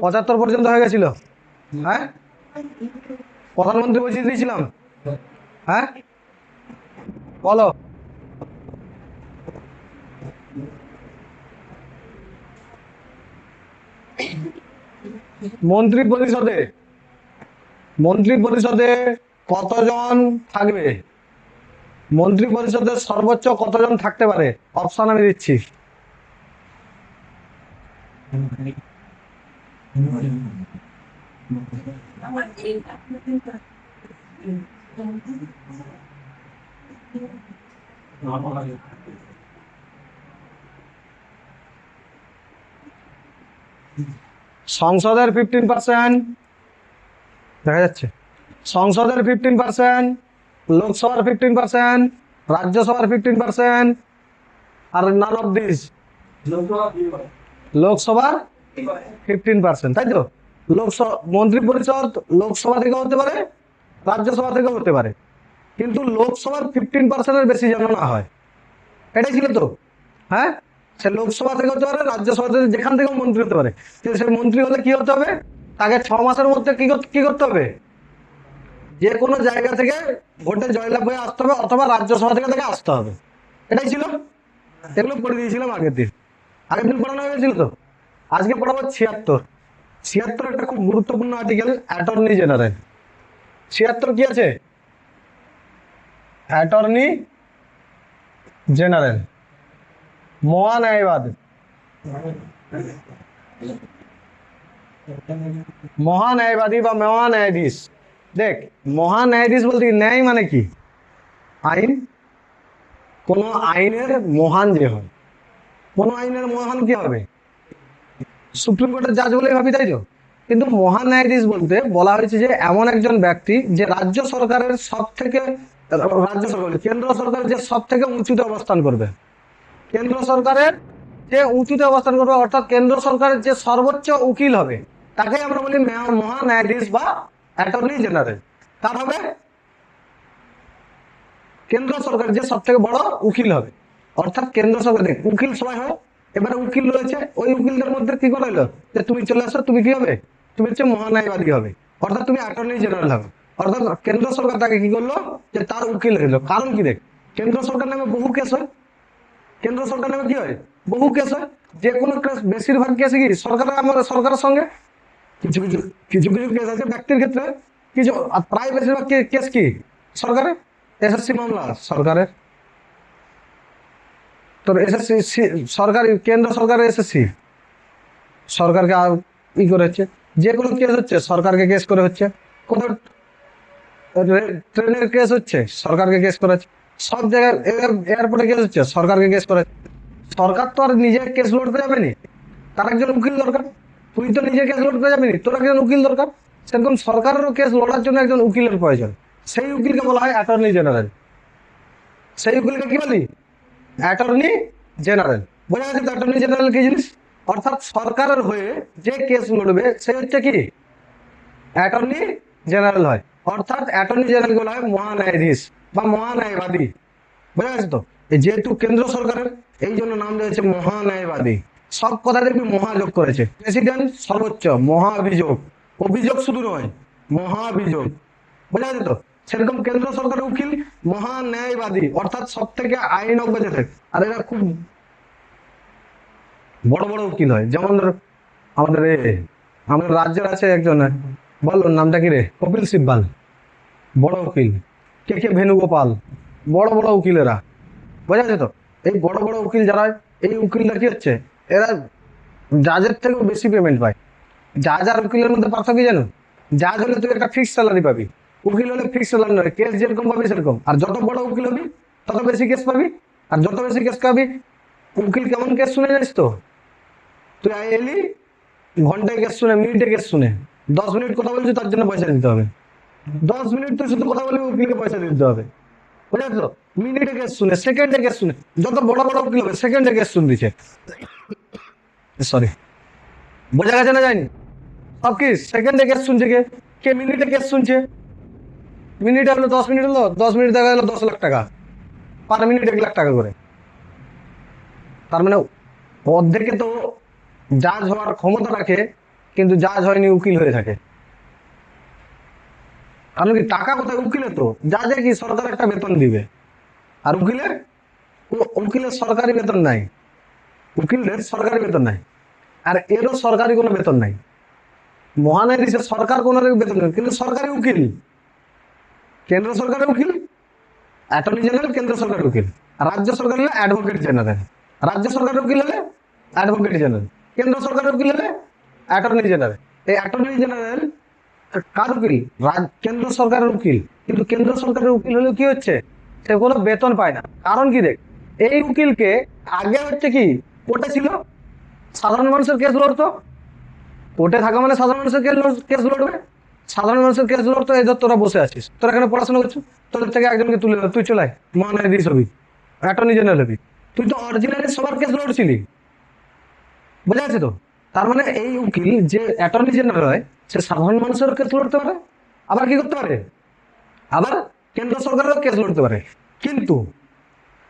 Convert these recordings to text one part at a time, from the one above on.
75 পর্যন্ত হয়ে গেছিল। হ্যাঁ, প্রধানমন্ত্রী বসিয়ে দিয়েছিলাম। হ্যাঁ বলো। মন্ত্রী পরিষদে মন্ত্রী পরিষদে কতজন থাকবে? মন্ত্রী পরিষদে সর্বোচ্চ কতজন থাকতে পারে? অপশন আমি দিচ্ছি। সংসদের 15%, দেখা যাচ্ছে, সংসদের 15%, লোকসভার 15%, রাজ্যসভার 15%, আর নান অফ দিস। লোকসভার 15%, তাই তো? লোকসভা মন্ত্রী পরিষদ লোকসভা থেকে হতে পারে, রাজ্যসভা থেকে হতে পারে, কিন্তু লোকসভার 15%-এর বেশি যেন না হয়, এটাই ছিল তো। হ্যাঁ, সে লোকসভা থেকে হতে পারে, রাজ্যসভা থেকে, যেখান থেকে মন্ত্রী হতে পারে। কিন্তু সে মন্ত্রী হলে কি হতে হবে? তাকে 6 মাসের মধ্যে কি করতে হবে? যে কোনো জায়গা থেকে ভোটে জয়লাভ হয়ে আসতে হবে, অথবা রাজ্যসভা থেকে তাকে আসতে হবে। এটাই ছিল। এগুলো পড়ে দিয়েছিলাম আগের দিন পড়ানো হয়েছিল তো। আজকে পড়াবো 76 একটা খুব গুরুত্বপূর্ণ আর্টিকেল, অ্যাটর্নি জেনারেল। 76 কি আছে? Attorney general, মহান্যায়বাদী। মহান্যায়বাদী বা মহান্যায়াধীশ। দেখ, মহান্যায়াধীশ বলতে কি, ন্যায় মানে কি? আইন। কোন আইনের মহান যে হয়, কোন আইনের মহান কি হবে? সুপ্রিম কোর্টের জাজ বলেই ভাবি, তাই তো? কিন্তু মহান ন্যায়াধীশ বলতে বলা হয়েছে যে এমন একজন ব্যক্তি যে রাজ্য সরকারের সব থেকে, রাজ্য সরকার কেন্দ্র সরকারের যে সব থেকে উঁচুতে অবস্থান করবে, কেন্দ্র সরকারের যে উঁচুতে অবস্থান করবে, অর্থাৎ কেন্দ্র সরকারের যে সর্বোচ্চ উকিল হবে, তাকে আমরা বলি মহান ন্যায়াধীশ বা অ্যাটর্নি জেনারেল। তার হবে কেন্দ্র সরকার যে সব থেকে বড় উকিল হবে, অর্থাৎ কেন্দ্র সরকার উকিল সবাই হয়। এবারে উকিল রয়েছে, ওই উকিলদের মধ্যে কি করা হলো, যে তুমি চলে আসো, তুমি কি হবে? তুমি হচ্ছে মহান্যায়বাদী হবে, অর্থাৎ তুমি অ্যাটর্নি জেনারেল হবে। অর্থাৎ কেন্দ্র সরকার তাকে কি করলো, যে তার উকিল হইলো। কারণ কি দেখ, কেন্দ্র সরকার নামে বহু কেস হয়। কেন্দ্র সরকার নামে কি হয়? বহু কেস হয়। যে কোনো কেস, বেশিরভাগ কেসে কি সরকারের, আমাদের সরকারের সঙ্গে। কিছু কিছু কিছু কিছু কেস আছে ব্যক্তির ক্ষেত্রে, কিছু, আর প্রায় বেশিরভাগ কেস কি সরকারের। এসএসসি মামলা সরকারের, তোর এসএসসি সরকারি, কেন্দ্র সরকারের এসএসসি সরকারকে ই করে হচ্ছে। যে কোনো কেস হচ্ছে সরকারকে কেস করে হচ্ছে। কোথাও ট্রেনের কেস হচ্ছে সরকারকে কেস করে হচ্ছে। সব জায়গায় এয়ারপোর্টে কেস হচ্ছে সরকারকে কেস করে। সরকার তো আর নিজে কেস লড়তে যাবে না, তার একজন উকিল দরকার। তুই তো নিজে কেস লড়তে যাবি না, তোর একজন উকিল দরকার। সেরকম সরকারেরও কেস লড়ার জন্য একজন উকিলের প্রয়োজন। সেই উকিলকে বলা হয় অ্যাটর্নি জেনারেল। সেই উকিলকে কি বলি? Attorney general. বোঝা গেছে তো অ্যাটর্নি জেনারেল কি জিনিস? অর্থাৎ সরকারের হয়ে যে কেস লড়বে সে হচ্ছে কি অ্যাটর্নি জেনারেল হয়। অর্থাৎ অ্যাটর্নি জেনারেল বলা হয় মহান্যায়াধীশ বা মহান্যায়বাদী। বোঝা গেছে তো? যেহেতু কেন্দ্র সরকারের, এই জন্য নাম দিয়েছে মহান্যায়বাদী। সব কথা দেখবি মহাযোগ করেছে। প্রেসিডেন্ট সর্বোচ্চ, মহাভিযোগ, অভিযোগ শুধু নয়, মহাভিযোগ। বোঝা গেছে তো? সেরকম কেন্দ্র সরকারের উকিল মহান্যায়বাদী, অর্থাৎ সব থেকে আইনজ্ঞ যে থাকে। আর এরা খুব বড় বড় উকিল হয়। যেমন ধর আমাদের আমাদের রাজ্যের আছে একজন, বল ওর নামটা কি রে, কপিল সিব্বাল, বড় উকিল। কে ভেনুগোপাল, বড় বড় উকিলেরা। বোঝা যাচ্ছে তো? এই বড় বড় উকিল যারা, এই উকিলরা কি হচ্ছে, এরা জাজের থেকেও বেশি পেমেন্ট পায়। জাজ আর উকিলের মধ্যে পার্থক্য জানো? জাজ হলে তুই একটা ফিক্সড স্যালারি পাবি, উকিল হলে ফিক্সড স্যালারি নয়, কেস যেরকম পাবি সেরকম। আর যত বড় উকিল হবি তত বেশি কেস পাবি। আর যত বেশি কেস পাবি, উকিল কেমন কেস শুনে জানিস তো? তুই এলি, ঘন্টায় কেস শুনে, মিনিটে কেস শুনে, 10 মিনিট কথা বলছি তার জন্য পয়সা দিতে হবে। 10 মিনিট তুই শুধু কথা বলবি, উকিলকে পয়সা দিতে হবে। বুঝা তো? মিনিটে কেস শুনে, সেকেন্ডে কেস শুনে। যত বড় বড় উকিল হবে সেকেন্ডে কেস শুন দিচ্ছে। সরি, বোঝা গেছে না? যায়নি? সব কি সেকেন্ডে কেস শুনছে, কে কে মিনিটে কেস শুনছে। মিনিটে হলো 10 মিনিট, হলো 10 মিনিট দেখা গেলো 10 লাখ টাকা, পার মিনিট 1 লাখ টাকা করে। তার মানে অর্ধেকে তো জাজ হওয়ার ক্ষমতা রাখে কিন্তু জাজ হয়নি, উকিল হয়ে থাকে। কারণ কি, টাকা কোথায়? উকিলে তো জাজে কি সরকার একটা বেতন দিবে, আর উকিলের সরকারি বেতন নাই। উকিলদের সরকারি বেতন নাই, আর এরও সরকারি কোনো বেতন নাই। মহান্যায়াধীশের সরকার কোনো বেতন নেই, কিন্তু সরকারি উকিল, কেন্দ্র সরকারের উকিল। অ্যাটর্নি জেনারেল কেন্দ্র সরকারের উকিল, রাজ্য সরকার হলে অ্যাডভোকেট জেনারেল, রাজ্য সরকারের উকিল হলে অ্যাডভোকেট জেনারেল, কেন্দ্র সরকারের উকিল হলে অ্যাটর্নি জেনারেল। এই অ্যাটর্নি জেনারেল কার উকিল? কেন্দ্র সরকারের উকিল। কিন্তু কেন্দ্র সরকারের উকিল হলে কি হচ্ছে, সে কোনো বেতন পায় না। কারণ কি দেখ, এই উকিলকে আগে হচ্ছে কি, কোর্টে ছিল, সাধারণ মানুষের কেস লড়তো। কোর্টে থাকা মানে সাধারণ মানুষের কেস লড়বে। সাধারণ মানুষের কেস লড়তো। এই ধর তোরা বসে আছিস, তোরা এখানে পড়াশোনা করছো, তোদের থেকে একজনকে তুলে তুই চলে আয়, মহান্যায়াধীশ হবি, অ্যাটর্নি জেনারেল হবি। তুই তো অরিজিনালি সবার কেস লড়ছিলি, বোঝা আছে তো? তার মানে এই উকিল যে অ্যাটর্নি জেনারেল হয়, সে সাধারণ মানুষের কেস লড়তে পারে, আবার কি করতে পারে, আবার কেন্দ্র সরকারের কেস লড়তে পারে। কিন্তু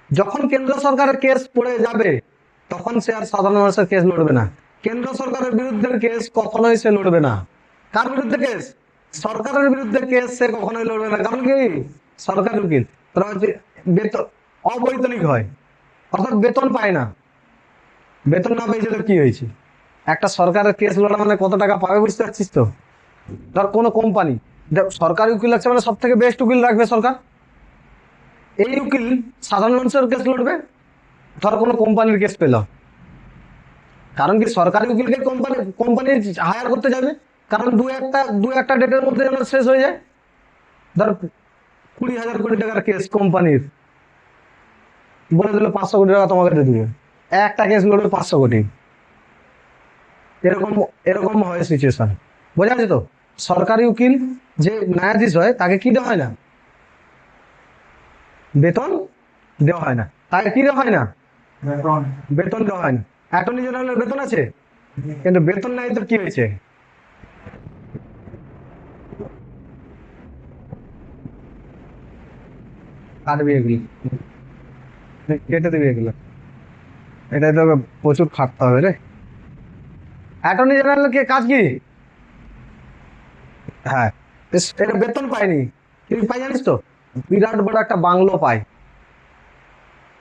যখন কেন্দ্র সরকারের কেস পড়ে যাবে, তখন সে আর সাধারণ মানুষের কেস লড়বে না। কেন্দ্র সরকারের বিরুদ্ধে কেস কখনোই সে লড়বে না। কার বিরুদ্ধে কেস? সরকারের বিরুদ্ধে কেস সে কখনোই লড়বে না। কারণ কি, সরকারি উকিল বেতন অবৈতনিক হয়, অর্থাৎ বেতন পায় না। বেতন না পেয়েছে তো কি হয়েছে? একটা সরকারের কেস লড়া মানে কত টাকা পাবে বুঝতে পারছিস তো? ধর কোনো কোম্পানি সরকারি উকিল আছে মানে সব থেকে বেস্ট উকিল রাখবে সরকার। এই উকিল সাধারণ মানুষের কেস লড়বে। ধর কোনো কোম্পানির কেস পেল, কারণ কি সরকারি উকিলকে কোম্পানি হায়ার করতে যাবে, কারণ দু একটা ডেটের মধ্যে যেন শেষ হয়ে যায়। ধর 20,000 কোটি টাকার কেস কোম্পানির, বলে দিল 500 কোটি টাকা তোমাকে দিয়ে দিবে, একটা কেস লড়বে 500 কোটি। এরকম এরকম হয় সিচুয়েশন, বোঝা আছে তো? সরকারি উকিল যে ন্যায়াধীশ হয়, তাকে কি দেওয়া হয় না? বেতন দেওয়া হয় না। তাকে কি দেওয়া হয় না? বেতন দেওয়া হয় না। অ্যাটর্নি জেনারেলের বেতন আছে, কিন্তু বেতন নাই তো কি হয়েছে? কাটবি এগুলি, কেটে দিবি এগুলো, এটাই তো প্রচুর খাটতে হবে রে। অ্যাটর্নি জেনারেল কে কাজ কি? হ্যাঁ, এটা বেতন পায়নি, কিন্তু পাই জানিস তো, বিরাট বড় একটা বাংলো পায়,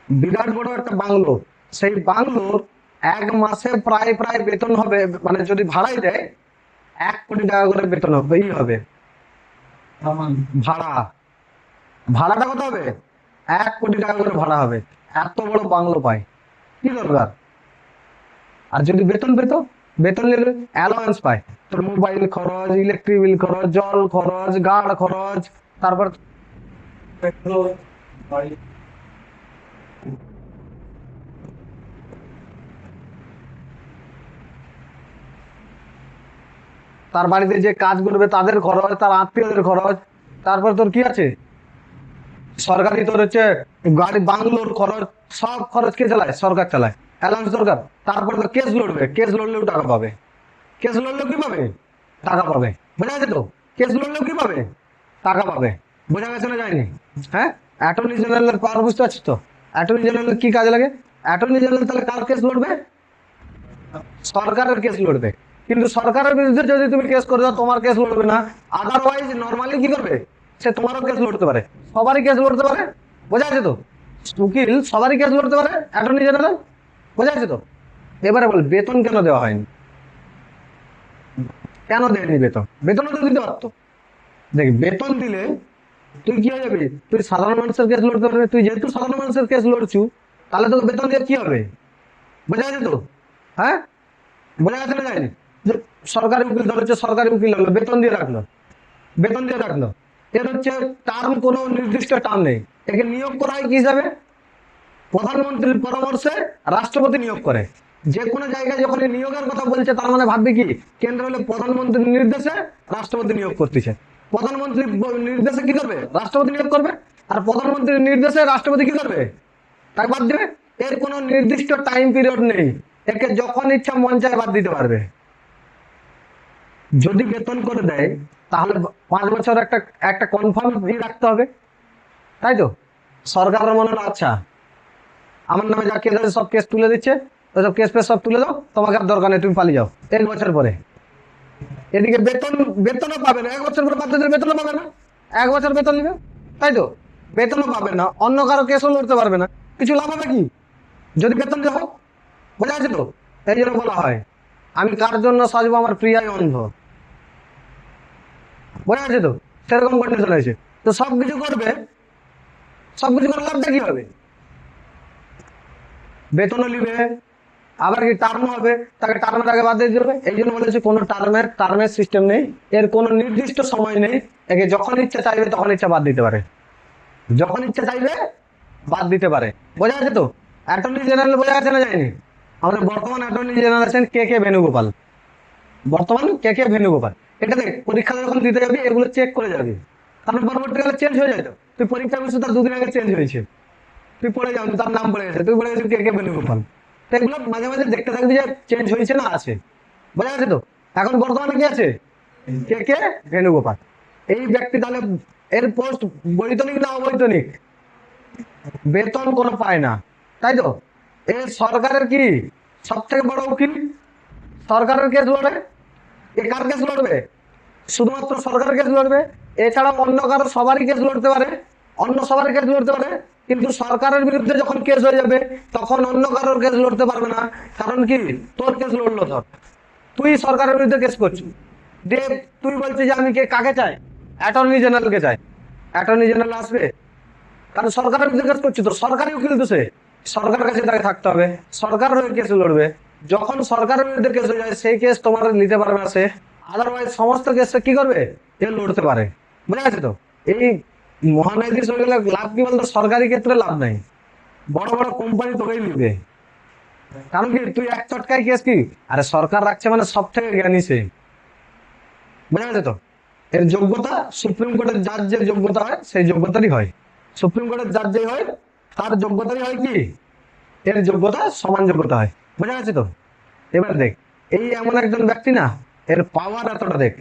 বিরাট বড় একটা বাংলো। সেই বাংলোর এক মাসে প্রায় প্রায় বেতন হবে, মানে যদি ভাড়াই দেয় 1 কোটি টাকা করে বেতন হবে, হবে ভাড়া। ভাড়াটা কত হবে? 1 কোটি টাকা করে ভাড়া হবে। এত বড় বাংলো পায়, কি দরকার? আর যদি বেতন পেতো, বেতন নিলে অ্যালাওয়েন্স পায়, তোর মোবাইল খরচ, ইলেকট্রিক বিল খরচ, জল খরচ, গাড় খরচ, তারপর তার বাড়িতে যে কাজ করবে তাদের খরচ, তার আত্মীয়দের খরচ, তারপর তোর কি আছে, সরকারি তোর হচ্ছে গাড়ি বাংলোর খরচ, সব খরচ কে চালায়? সরকার চালায়, অ্যালাউন্স দরকার। তারপর তো কেস লড়বে, কেস লড়লেও টাকা পাবে, কেস লড়লেও কি পাবে? টাকা পাবে, বোঝা গেছে তো? কেস লড়লেও কি পাবে? টাকা পাবে, বোঝা গেছে না যায়নি? হ্যাঁ, অ্যাটর্নি জেনারেলের পাওয়ার বুঝতে পারছিস তো? অ্যাটর্নি জেনারেল কি কাজে লাগে? অ্যাটর্নি জেনারেল তাহলে কার কেস লড়বে? সরকারের কেস লড়বে। কিন্তু সরকারের বিরুদ্ধে যদি তুমি কেস করে দাও, তোমার কেস লড়বে না। আদারওয়াইজ নর্মালি কি করবে, সে তোমারও কেস লড়তে পারে, সবারই কেস লড়তে পারে, বোঝা আছে তো? উকিল সবারই কেস লড়তে পারে, অ্যাটর্নি জেনারেল, বোঝা আছে তো? এবারে বল, বেতন কেন দেওয়া হয়নি? কেন দেয়নি বেতন? বেতনও তো দিতে পারতো। দেখ, বেতন দিলে তুই কি হয়ে যাবি, তুই সাধারণ মানুষের কেস লড়তে পারবি। তুই যেহেতু সাধারণ মানুষের কেস লড়ছু, তাহলে তোকে বেতন দিয়ে কি হবে? বোঝা আছে তো? হ্যাঁ, বোঝা গেছে না যায়নি? যে সরকারি উকিল ধরেছে, সরকারি উকিল হলো, বেতন দিয়ে রাখলো, বেতন দিয়ে রাখলো। এর হচ্ছে টার্ম, কোনো নির্দিষ্ট টার্ম নেই। একে নিয়োগ করা হয় কি হিসাবে? প্রধানমন্ত্রীর পরামর্শে রাষ্ট্রপতি নিয়োগ করে। যে কোনো জায়গায় যখন নিয়োগের কথা বলছে, তার মানে ভাববে কি, কেন্দ্র হলে প্রধানমন্ত্রীর নির্দেশে রাষ্ট্রপতি নিয়োগ করতেছে। প্রধানমন্ত্রীর নির্দেশে কি করবে? রাষ্ট্রপতি নিয়োগ করবে। আর প্রধানমন্ত্রীর নির্দেশে রাষ্ট্রপতি কি করবে? তাকে বাদ দেবে। এর কোনো নির্দিষ্ট টাইম পিরিয়ড নেই, একে যখন ইচ্ছা মন চায় বাদ দিতে পারবে। যদি বেতন করে দেয়, তাহলে 5 বছর একটা একটা কনফার্ম রাখতে হবে, তাই তো? সরকারের মনে হলো, আচ্ছা আমার নামে যা কেস আছে সব কেস তুলে দিচ্ছে, ওইসব কেস ফেস সব তুলে দাও, তোমাকে আর দরকার নেই, তুমি পালিয়ে যাও 1 বছর পরে। এদিকে বেতনও পাবে না, 1 বছর পরে বাদ দিলে বেতনও পাবে না, 1 বছর বেতন নিবে, তাই তো? বেতনও পাবে না, অন্য কারো কেসও লড়তে পারবে না, কিছু লাভ হবে কি যদি বেতন দেওয়া? বোঝা আছে তো? এই জন্য বলা হয় আমি কার জন্য সাজবো, আমার প্রিয়াই অন্ধ। বোঝা আছে তো? সেরকম কন্ডিশন হয়েছে। তো সবকিছু করবে, সবকিছু করে লাভটা কি হবে? বেতনও নিবে, আবার কি টার্ম হবে, তাকে টার্মের আগে বাদ দিয়ে দেবে। এই জন্য বলেছে কোনো টার্মের সিস্টেম নেই, এর কোনো নির্দিষ্ট সময় নেই। একে যখন ইচ্ছা চাইবে তখন ইচ্ছা বাদ দিতে পারে, যখন ইচ্ছা চাইবে বাদ দিতে পারে। বোঝা আছে তো? অ্যাটর্নি জেনারেল বোঝা গেছে না যায়নি? আমাদের বর্তমান অ্যাটর্নি জেনারেল আছেন কে বেণুগোপাল, বর্তমান কে বেণুগোপাল। এটা দেখ, পরীক্ষা যখন দিতে যাবি এগুলো চেক করে যাবি, তারপর পরবর্তীকালে চেঞ্জ হয়ে যায়। তো তুই পরীক্ষা বসে তার 2 দিন আগে চেঞ্জ হয়েছে, তুই পড়ে যাবি, তার নাম পড়ে গেছে, তুই পড়ে গেছিস কে বেণুগোপাল। তো এগুলো মাঝে মাঝে দেখতে থাকবি যে চেঞ্জ হয়েছে না আছে। বোঝা গেছে তো? এখন বর্তমানে কি আছে? কে বেণুগোপাল। এই ব্যক্তি তাহলে এর পোস্ট বৈতনিক না অবৈতনিক? বেতন কোনো পায় না, তাই তো? এ সরকারের কি সব থেকে বড় উকিল, সরকারের কেস লড়ে। এ কার কেস লড়বে? শুধুমাত্র সরকারের কেস লড়বে, এছাড়া অন্য কারো সবারই কেস লড়তে পারে, অন্য সবারই কেস লড়তে পারে। কিন্তু সরকারের বিরুদ্ধে যখন কেস হয়ে যাবে তখন অন্য কারোর কেস লড়তে পারবে না। কারণ কি, তোর কেস লড়লো, ধর তুই সরকারের বিরুদ্ধে কেস করছিস, দিয়ে তুই বলছিস যে আমি কাকে চাই? অ্যাটর্নি জেনারেলকে চাই। অ্যাটর্নি জেনারেল আসবে, কারণ সরকারের বিরুদ্ধে কেস করছি, তো সরকারি উকিল তো সে, সরকারের কাছে তাকে থাকতে হবে, সরকারের হয়ে কেস লড়বে। যখন সরকারের বিরুদ্ধে কেস হয়ে যায় সেই কেস তোমার নিতে পারবে না সে, আদারওয়াইজ সমস্ত কেসটা কি করবে? এ লড়তে পারে। বুঝা গেছে তো? এই মহান্যায়াধীশ হয়ে গেলে লাভ কি বলতো? সরকারি ক্ষেত্রে লাভ নাই, বড় বড় কোম্পানি তোকেই নিবে। কারণ কি, তুই এক চটকায় কেস কি, আরে সরকার রাখছে মানে সব থেকে জ্ঞানী সে। বুঝা গেছে তো? এর যোগ্যতা সুপ্রিম কোর্টের জাজ যে যোগ্যতা হয় সেই যোগ্যতারই হয়, সুপ্রিম কোর্টের জাজ যে হয় তার যোগ্যতারই হয় কি, এর যোগ্যতা সমান যোগ্যতা হয়। বোঝা গেছে তো? এবার দেখ, এই এমন একজন ব্যক্তি না, এর পাওয়ার এতটা দেখ।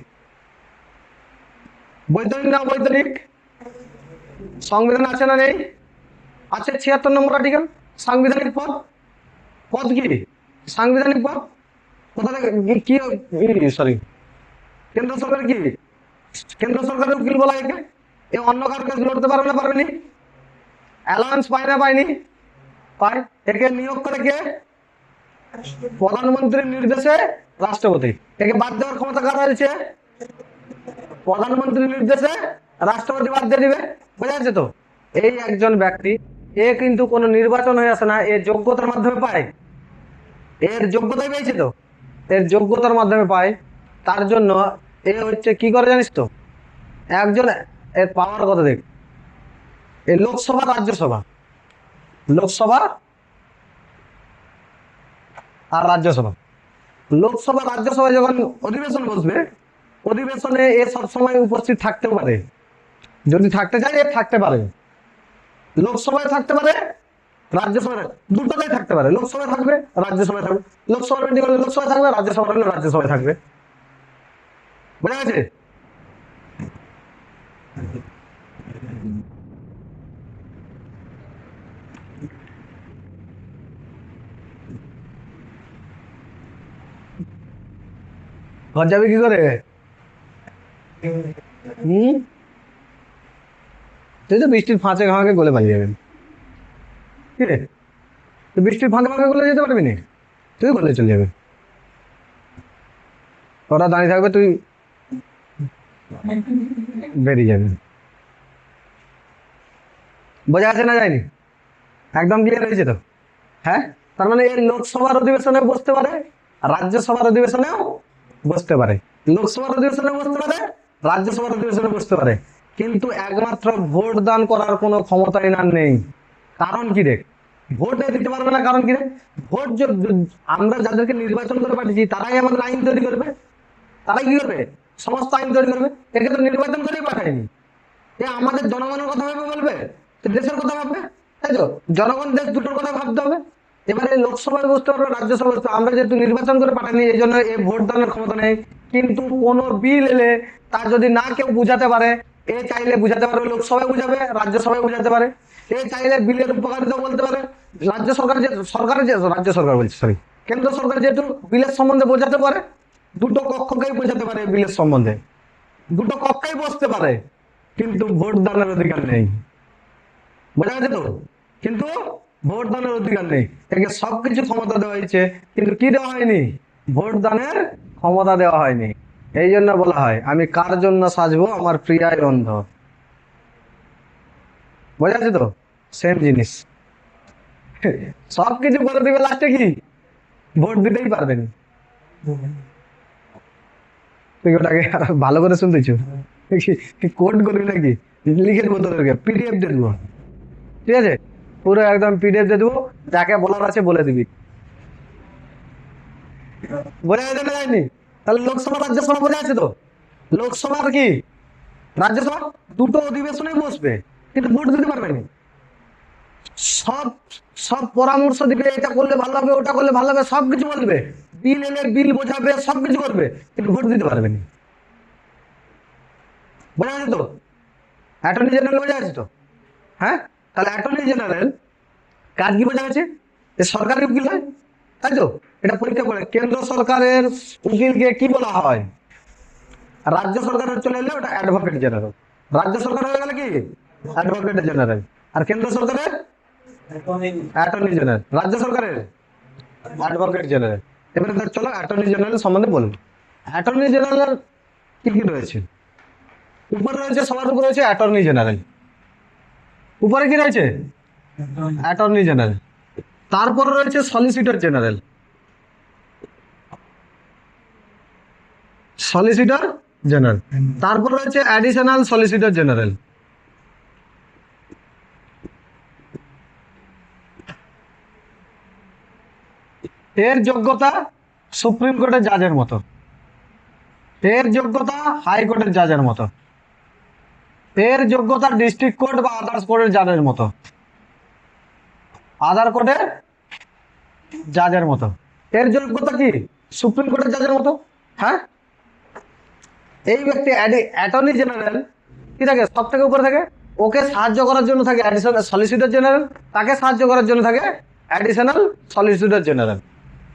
বৈতনিক না অবৈতনিক? সংবিধান আছে না নেই? আছে, 76 নম্বর আর্টিকেল। সাংবিধানিক পদ, পদ কি সাংবিধানিক পদ? কোথা থেকে কি, সরি, কেন্দ্র সরকার কি, কেন্দ্র সরকারের উকিল বলা একে। এ অন্য কারো কেস লড়তে পারবে না, পারবেনি? অ্যালাউন্স পায় না পায়নি? পায়। একে নিয়োগ করে কে? প্রধানমন্ত্রীর নির্দেশে রাষ্ট্রপতি। একে বাদ দেওয়ার ক্ষমতা কার রয়েছে? প্রধানমন্ত্রীর নির্দেশে রাষ্ট্রপতি বাদ দিয়ে দিবে। বোঝা যাচ্ছে তো? এই একজন ব্যক্তি, এ কিন্তু কোনো নির্বাচন হয়ে আসে না, এ যোগ্যতার মাধ্যমে পায়, এর যোগ্যতাই পেয়েছে তো, এর যোগ্যতার মাধ্যমে পায়। তার জন্য এ হচ্ছে কি করে জানিস তো? একজন, এর পাওয়ার কথা দেখ, এই লোকসভা রাজ্যসভা, লোকসভা আর রাজ্যসভা, লোকসভা রাজ্যসভায় যখন অধিবেশন বসবে, অধিবেশনে এ সবসময় উপস্থিত থাকতে পারে, যদি থাকতে চায় এ থাকতে পারে। লোকসভায় থাকতে পারে, রাজ্যসভায়, দুটোতেই থাকতে পারে। লোকসভায় থাকবে, রাজ্যসভায় থাকবে, লোকসভার মিটিং হলে লোকসভায় থাকবে, রাজ্যসভা হলে রাজ্যসভায় থাকবে। বোঝা গেছে? ঘর যাবে কি করে? হম, তুই তো বৃষ্টির ফাঁকে ফাঁকে গলে পালিয়ে যাবেন। কি রে, তুই বৃষ্টির ফাঁকে ফাঁকে গলে যেতে পারবি না, তুই গলে চলে যাবে। ওরা দাঁড়িয়ে থাকবে, তুই বেরিয়ে যাবে। বোঝা আছে না যায়নি? একদম ক্লিয়ার হয়েছে তো? হ্যাঁ, তার মানে এই লোকসভার অধিবেশনে বসতে পারে, রাজ্যসভার অধিবেশনেও বসতে পারে, লোকসভার অধিবেশনে বসতে পারে, রাজ্যসভার অধিবেশনে বসতে পারে, কিন্তু একমাত্র ভোট দান করার কোনো ক্ষমতা এনার নেই। কারণ কি দেখ, ভোট দিতে পারবে না, কারণ কি রে? ভোট আমরা যাদেরকে নির্বাচন করে পাঠিয়েছি তারাই আমাদের আইন তৈরি করবে, তারাই কি করবে? সমস্ত আইন তৈরি করবে। একে তো নির্বাচন করেই পাঠায়নি, এ আমাদের জনগণের কথা ভেবে বলবে, তো দেশের কথা ভাববে, তাই তো? জনগণ দেশ দুটোর কথা ভাবতে হবে। এবারে লোকসভায় বসতে পারবে, রাজ্যসভায় বসতে, আমরা যেহেতু নির্বাচন করে পাঠাইনি এই জন্য এ ভোট দানের ক্ষমতা নেই। কিন্তু কোনো বিল এলে তা যদি না কেউ বুঝাতে পারে, এ চাইলে বুঝাতে পারবে, লোকসভায় বুঝাবে, রাজ্যসভায় বুঝাতে পারে। এ চাইলে বিলের উপকারিতা বলতে পারে, রাজ্য সরকার যে রাজ্য সরকার বলছে, সরি, কেন্দ্র সরকার যেহেতু বিলের সম্বন্ধে বোঝাতে পারে, দুটো কক্ষকেই বোঝাতে পারে এই বিলের সম্বন্ধে, দুটো কক্ষেই বসতে পারে, কিন্তু ভোট দানের অধিকার নেই। বোঝা গেছে তো? কিন্তু ভোট দানের অধিকার নেই। একে সবকিছু ক্ষমতা দেওয়া হয়েছে, কিন্তু কি দেওয়া হয়নি? ভোট দানের ক্ষমতা দেওয়া হয়নি। এই জন্য বলা হয়, আমি কার জন্য সাজবো, আমার প্রিয়ায় অন্ধ। বোঝা যাচ্ছে তো? সেম জিনিস। সবকিছু করে দিবে, লাস্টে কি? ভোট দিতেই পারবেন। তুই ওটাকে ভালো করে শুনতেছো? কোড করবি নাকি? লিখে দেবো তোদেরকে, পিডিএফ দিয়ে দেবো। ঠিক আছে, পুরো একদম পিডিএফ দিয়ে দেবো, যাকে বলার আছে বলে দিবি। বোঝা যাচ্ছে না যায়নি? তাহলে লোকসভা রাজ্যসভা বোঝা আছে তো? লোকসভার কি রাজ্যসভা দুটো অধিবেশনে বসবে, কিন্তু ভোট দিতে পারবে না। সব সব পরামর্শ দিবে, এটা করলে ভালো হবে, ওটা করলে ভালো হবে, সবকিছু বলবে, বিল এনে বিল বোঝাবে, সবকিছু করবে, কিন্তু ভোট দিতে পারবে না। বোঝা যাচ্ছে তো? অ্যাটর্নি জেনারেল বোঝা যাচ্ছে তো? হ্যাঁ, তাহলে অ্যাটর্নি জেনারেল কাজ কি বোঝা গেছে? এ সরকারি উকিল হয়, তাই তো? এটা পরীক্ষা করে, কেন্দ্র সরকারের উকিলকে কি বলা হয়? রাজ্য সরকারের চলে এলে ওটা অ্যাডভোকেট জেনারেল। রাজ্য সরকার হয়ে গেলে কি? Advocate general. আর কেন্দ্র সরকারের অ্যাটর্নি জেনারেল, রাজ্য সরকারের অ্যাডভোকেট জেনারেল। এবারে চলো অ্যাটর্নি জেনারেল সম্বন্ধে বলুন। অ্যাটর্নি জেনারেল কি কি রয়েছে? উপরে রয়েছে, সবার উপরে রয়েছে অ্যাটর্নি জেনারেল। উপরে কি রয়েছে? Attorney general. তারপরে রয়েছে সলিসিটর জেনারেল। Solicitor general. তারপর রয়েছে অ্যাডিশনাল সলিসিটর জেনারেল। এর যোগ্যতা সুপ্রিম কোর্টের জাজের মতো, এর যোগ্যতা হাইকোর্টের জাজের মতো, এর যোগ্যতা ডিস্ট্রিক্ট কোর্ট বা আদার্স কোর্টের জাজের মতো, আদার কোর্টের জাজের মতো। এর যোগ্যতা কি? সুপ্রিম কোর্টের জাজের মতো। হ্যাঁ, এই ব্যক্তি অ্যাটর্নি জেনারেল কি থাকে? সব থেকে উপরে থাকে, ওকে সাহায্য করার জন্য থাকে অ্যাডিশনাল সলিসিটর জেনারেল, তাকে সাহায্য করার জন্য থাকে অ্যাডিশনাল সলিসিটর জেনারেল।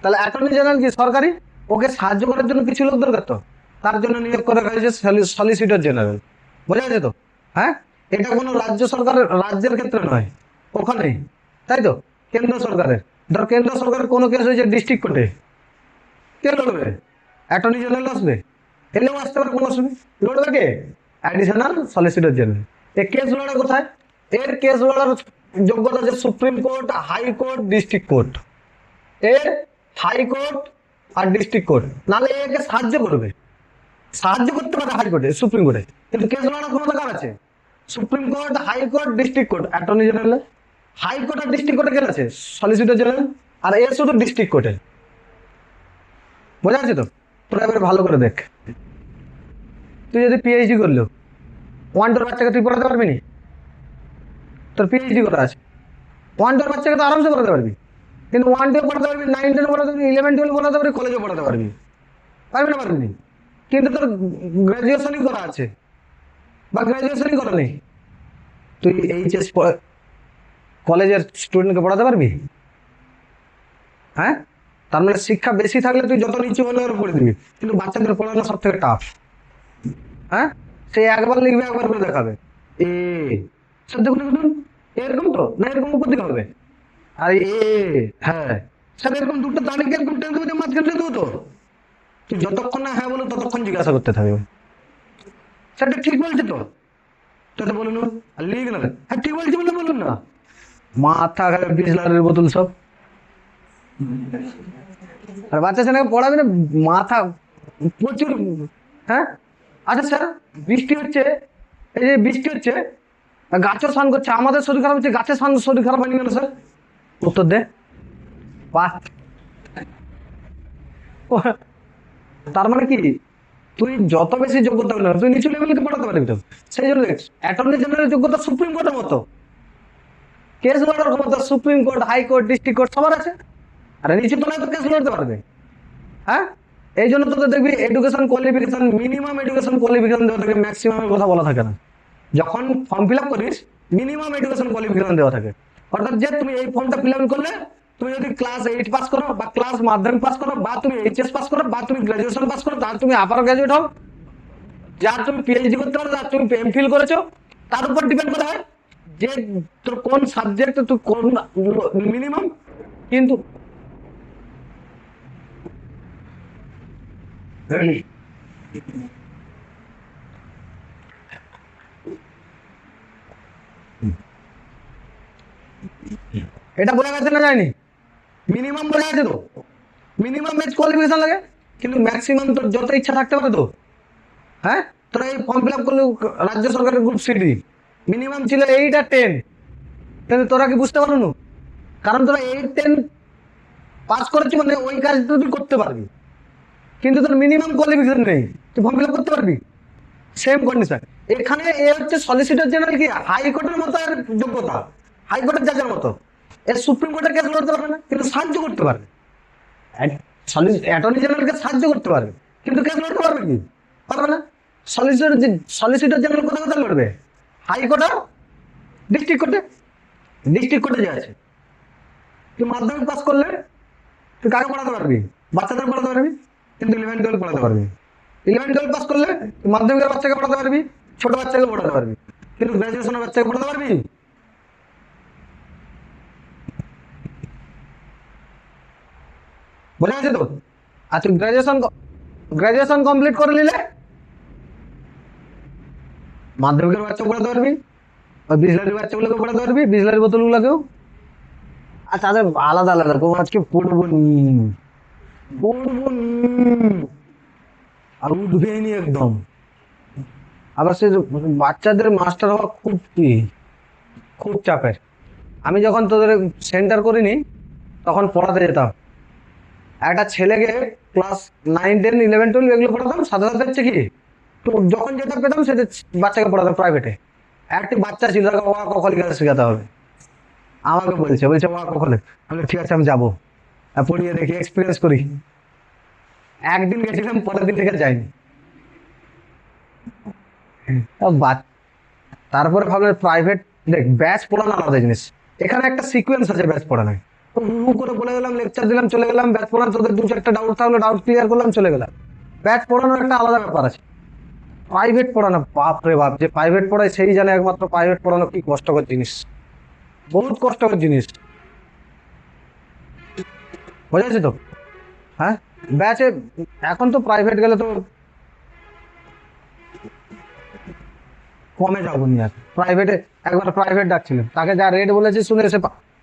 তাহলে অ্যাটর্নি জেনারেল কি সরকারি, ওকে সাহায্য করার জন্য কিছু লোক দরকার, তো তার জন্য নিয়োগ করা হয়েছে সলিসিটর জেনারেল। বোঝা গেছে তো? হ্যাঁ, এটা কোনো রাজ্য সরকারের, রাজ্যের ক্ষেত্রে নয়, ওখানে, তাই তো? কেন্দ্র সরকারের, ধর কেন্দ্র সরকারের কোনো কেস হয়েছে ডিস্ট্রিক্ট কোর্টে, কে লড়বে? অ্যাটর্নি জেনারেল আসবে, এলেও আসতে পারে, কোনো অসুবিধা। লড়বে কে? Additional solicitor general. এই কেস লড়ে কোথায়? এর কেস লড়ার যোগ্যতা আছে supreme court, high court, district court. এর হাইকোর্ট আর ডিস্ট্রিক্ট কোর্ট, নাহলে একে সাহায্য করবে, সাহায্য করতে পারে হাইকোর্টে, সুপ্রিম কোর্টে, কিন্তু কেস লড়ার কোনো দরকার আছে? Supreme court, high court, district court, attorney general. High court আর ডিস্ট্রিক্ট কোর্টে কেন আছে? Solicitor general. আর এর শুধু ডিস্ট্রিক্ট কোর্টে। বোঝা যাচ্ছে তো? তোরা এবারে ভালো করে দেখ, তুই যদি পিএইচডি করলো, 1-2 বাচ্চাকে তুই পড়াতে পারবি নি? তোর পিএইচডি করা আছে, 1-2 বাচ্চাকে তো আরামসে পড়াতে পারবি, কিন্তু 1-2 পড়াতে পারবি, 9-10 পড়াতে পারবি, 11-12 পড়াতে পারবি, কলেজে পড়াতে পারবি, পারবি না? পারবি। কিন্তু তোর গ্রাজুয়েশনই করা আছে বা গ্রাজুয়েশনই করা নেই, তুই এইচএস কলেজের স্টুডেন্টকে পড়াতে পারবি? হ্যাঁ, তার মানে শিক্ষা বেশি থাকলে তুই যত নিচু হলে ওর পড়ে দিবি, কিন্তু বাচ্চাদের পড়ানো সব থেকে টাফ। হ্যাঁ, সে একবার লিখবে, একবার করে দেখাবে, এ সব দেখুন দেখুন, এরকম তো না, এরকম উপর দিকে হবে, আর এ, হ্যাঁ স্যার এরকম দুটো দাঁড়িয়ে এরকম টেনে দেবে, মাঝখানে দেবো তো, তুই যতক্ষণ না হ্যাঁ বলো ততক্ষণ জিজ্ঞাসা করতে থাকবে, স্যারটা ঠিক বলছে তো, সেটা বলুন, আর লিখ না, হ্যাঁ ঠিক বলছি বলে বলুন না, মাথা খারাপ, বিসলারের বোতল সব। আর বাচ্চা ছেলেকে পড়াবে না, মাথা প্রচুর। হ্যাঁ, আচ্ছা স্যার বৃষ্টি হচ্ছে, এই যে বৃষ্টি হচ্ছে, গাছও স্নান করছে, আমাদের শরীর খারাপ হচ্ছে, গাছের শরীর খারাপ হয়নি কেন স্যার? উত্তর দে। বাহ, তার মানে কি, তুই যত বেশি যোগ্যতা হলে তুই নিচু লেভেলকে পড়াতে পারবি তো। সেই জন্য দেখ, অ্যাটর্নি জেনারেলের যোগ্যতা সুপ্রিম কোর্টের মতো, কেস লড়ার ক্ষমতা supreme court, high court, district court সবার আছে, আর নিচু তলায় তো কেস লড়তে পারবে। হ্যাঁ, এই জন্য তোদের দেখবি education qualification, minimum education qualification দেওয়া থাকে, ম্যাক্সিমামের কথা বলা থাকে না। যখন ফর্ম ফিল আপ করিস, মিনিমাম এডুকেশন কোয়ালিফিকেশন দেওয়া থাকে, অর্থাৎ যে তুমি এই ফর্মটা ফিল আপ করলে তুমি যদি ক্লাস 8 পাস করো বা ক্লাস মাধ্যমিক পাস করো বা তুমি এইচএস পাস করো বা তুমি গ্রাজুয়েশন পাস করো, তাহলে তুমি আপার গ্রাজুয়েট হও, যার তুমি পিএইচডি করতে পারো, যার তুমি এমফিল করেছো, তার উপর ডিপেন্ড করা হয় যে তোর কোন সাবজেক্ট, তুই কোন মিনিমাম। কিন্তু এটা বোঝা গেছে না যায়নি? মিনিমাম বোঝা গেছে তো? মিনিমাম এজ কোয়ালিফিকেশন লাগে, কিন্তু ম্যাক্সিমাম তোর যত ইচ্ছা থাকতে পারে তো। হ্যাঁ, তোরা এই ফর্ম ফিল আপ করলে রাজ্য সরকারের গ্রুপ সিডি মিনিমাম ছিল 8 আর 10, কিন্তু তোরা কি বুঝতে পারো না? কারণ তোরা 8-10 পাস করেছি মানে ওই কাজ তুই করতে পারবি, কিন্তু তোর মিনিমাম কোয়ালিফিকেশন নেই, তুই ফর্ম ফিল আপ করতে পারবি? সেম কন্ডিশন এখানে। এ হচ্ছে সলিসিটর জেনারেল, কি হাইকোর্টের মতো এর যোগ্যতা, হাইকোর্টের জাজের মতো। এর সুপ্রিম কোর্টের কেস লড়তে পারবে না, কিন্তু সাহায্য করতে পারবে। অ্যাটর্নি জেনারেলকে সাহায্য করতে পারবে, কিন্তু কেস লড়তে পারবে কি? পারবে না। সলিসিটর জেনারেল কোথায় কোথায় লড়বে? হাইকোর্টে, ডিস্ট্রিক্ট কোর্টে। ডিস্ট্রিক্ট কোর্টে যে আছে, তুই মাধ্যমিক পাস করলে তুই কাকে পড়াতে পারবি? বাচ্চাদের পড়াতে পারবি, কিন্তু 11-12 পড়াতে পারবি। 11-12 পাস করলে তুই মাধ্যমিকের বাচ্চাকে পড়াতে পারবি, ছোট বাচ্চাকে পড়াতে পারবি, কিন্তু গ্রাজুয়েশনের বাচ্চাকে পড়াতে পারবি? বোঝা গেছে তো? আর তুই গ্রাজুয়েশন কমপ্লিট করে নিলে মাধ্যমিকের বাচ্চা পড়াতে পারবি, ওই বিসলারির বাচ্চাগুলোকে পড়াতে পারবি, বিসলারি বোতলগুলোকেও। আর তাদের আলাদা আলাদা কোনো আজকে পড়বো আর উঠবেই নি একদম। আবার সে বাচ্চাদের মাস্টার হওয়া খুব খুব চাপের। আমি যখন তোদের সেন্টার করিনি তখন পড়াতে যেতাম, একটা ছেলেকে ক্লাস 9, 10, 11, 12 এগুলো পড়াতাম, সাথে সাথে হচ্ছে কি তো যখন যেটা পেতাম সেটা বাচ্চাকে পড়াতাম প্রাইভেটে। একটি বাচ্চা ছিল, তাকে ওয়া ক খ লিখে শেখাতে হবে। আমাকে বলছে ওয়া ক খ লেখ। আমি ঠিক আছে, আমি যাবো, পড়িয়ে দেখি, এক্সপিরিয়েন্স করি। একদিন গেছিলাম, পরের দিন থেকে যাইনি। তারপরে ভাবলে প্রাইভেট, দেখ ব্যাচ পড়ানো আলাদা জিনিস, এখানে একটা সিকোয়েন্স আছে ব্যাচ পড়ানোর। হু করে বলে গেলাম, লেকচার দিলাম, চলে গেলাম। ব্যাচ পড়ানো, তোদের 2-4টা ডাউট থাকলো, ডাউট ক্লিয়ার করলাম, চলে গেলাম। ব্যাচ পড়ানোর একটা আলাদা ব্যাপার আছে। প্রাইভেট পড়ানো, বাপ রে বাপ, যে প্রাইভেট পড়ায় সেই জানে একমাত্র প্রাইভেট পড়ানো কি কষ্টকর জিনিস, বহুত কষ্টকর জিনিস। বোঝাচ্ছি তো? হ্যাঁ, ব্যাচে এখন তো প্রাইভেট গেলে তো কমে যাবো নি আর। প্রাইভেটে একবার প্রাইভেট ডাকছিল, তাকে যা রেট বলেছে শুনে এসে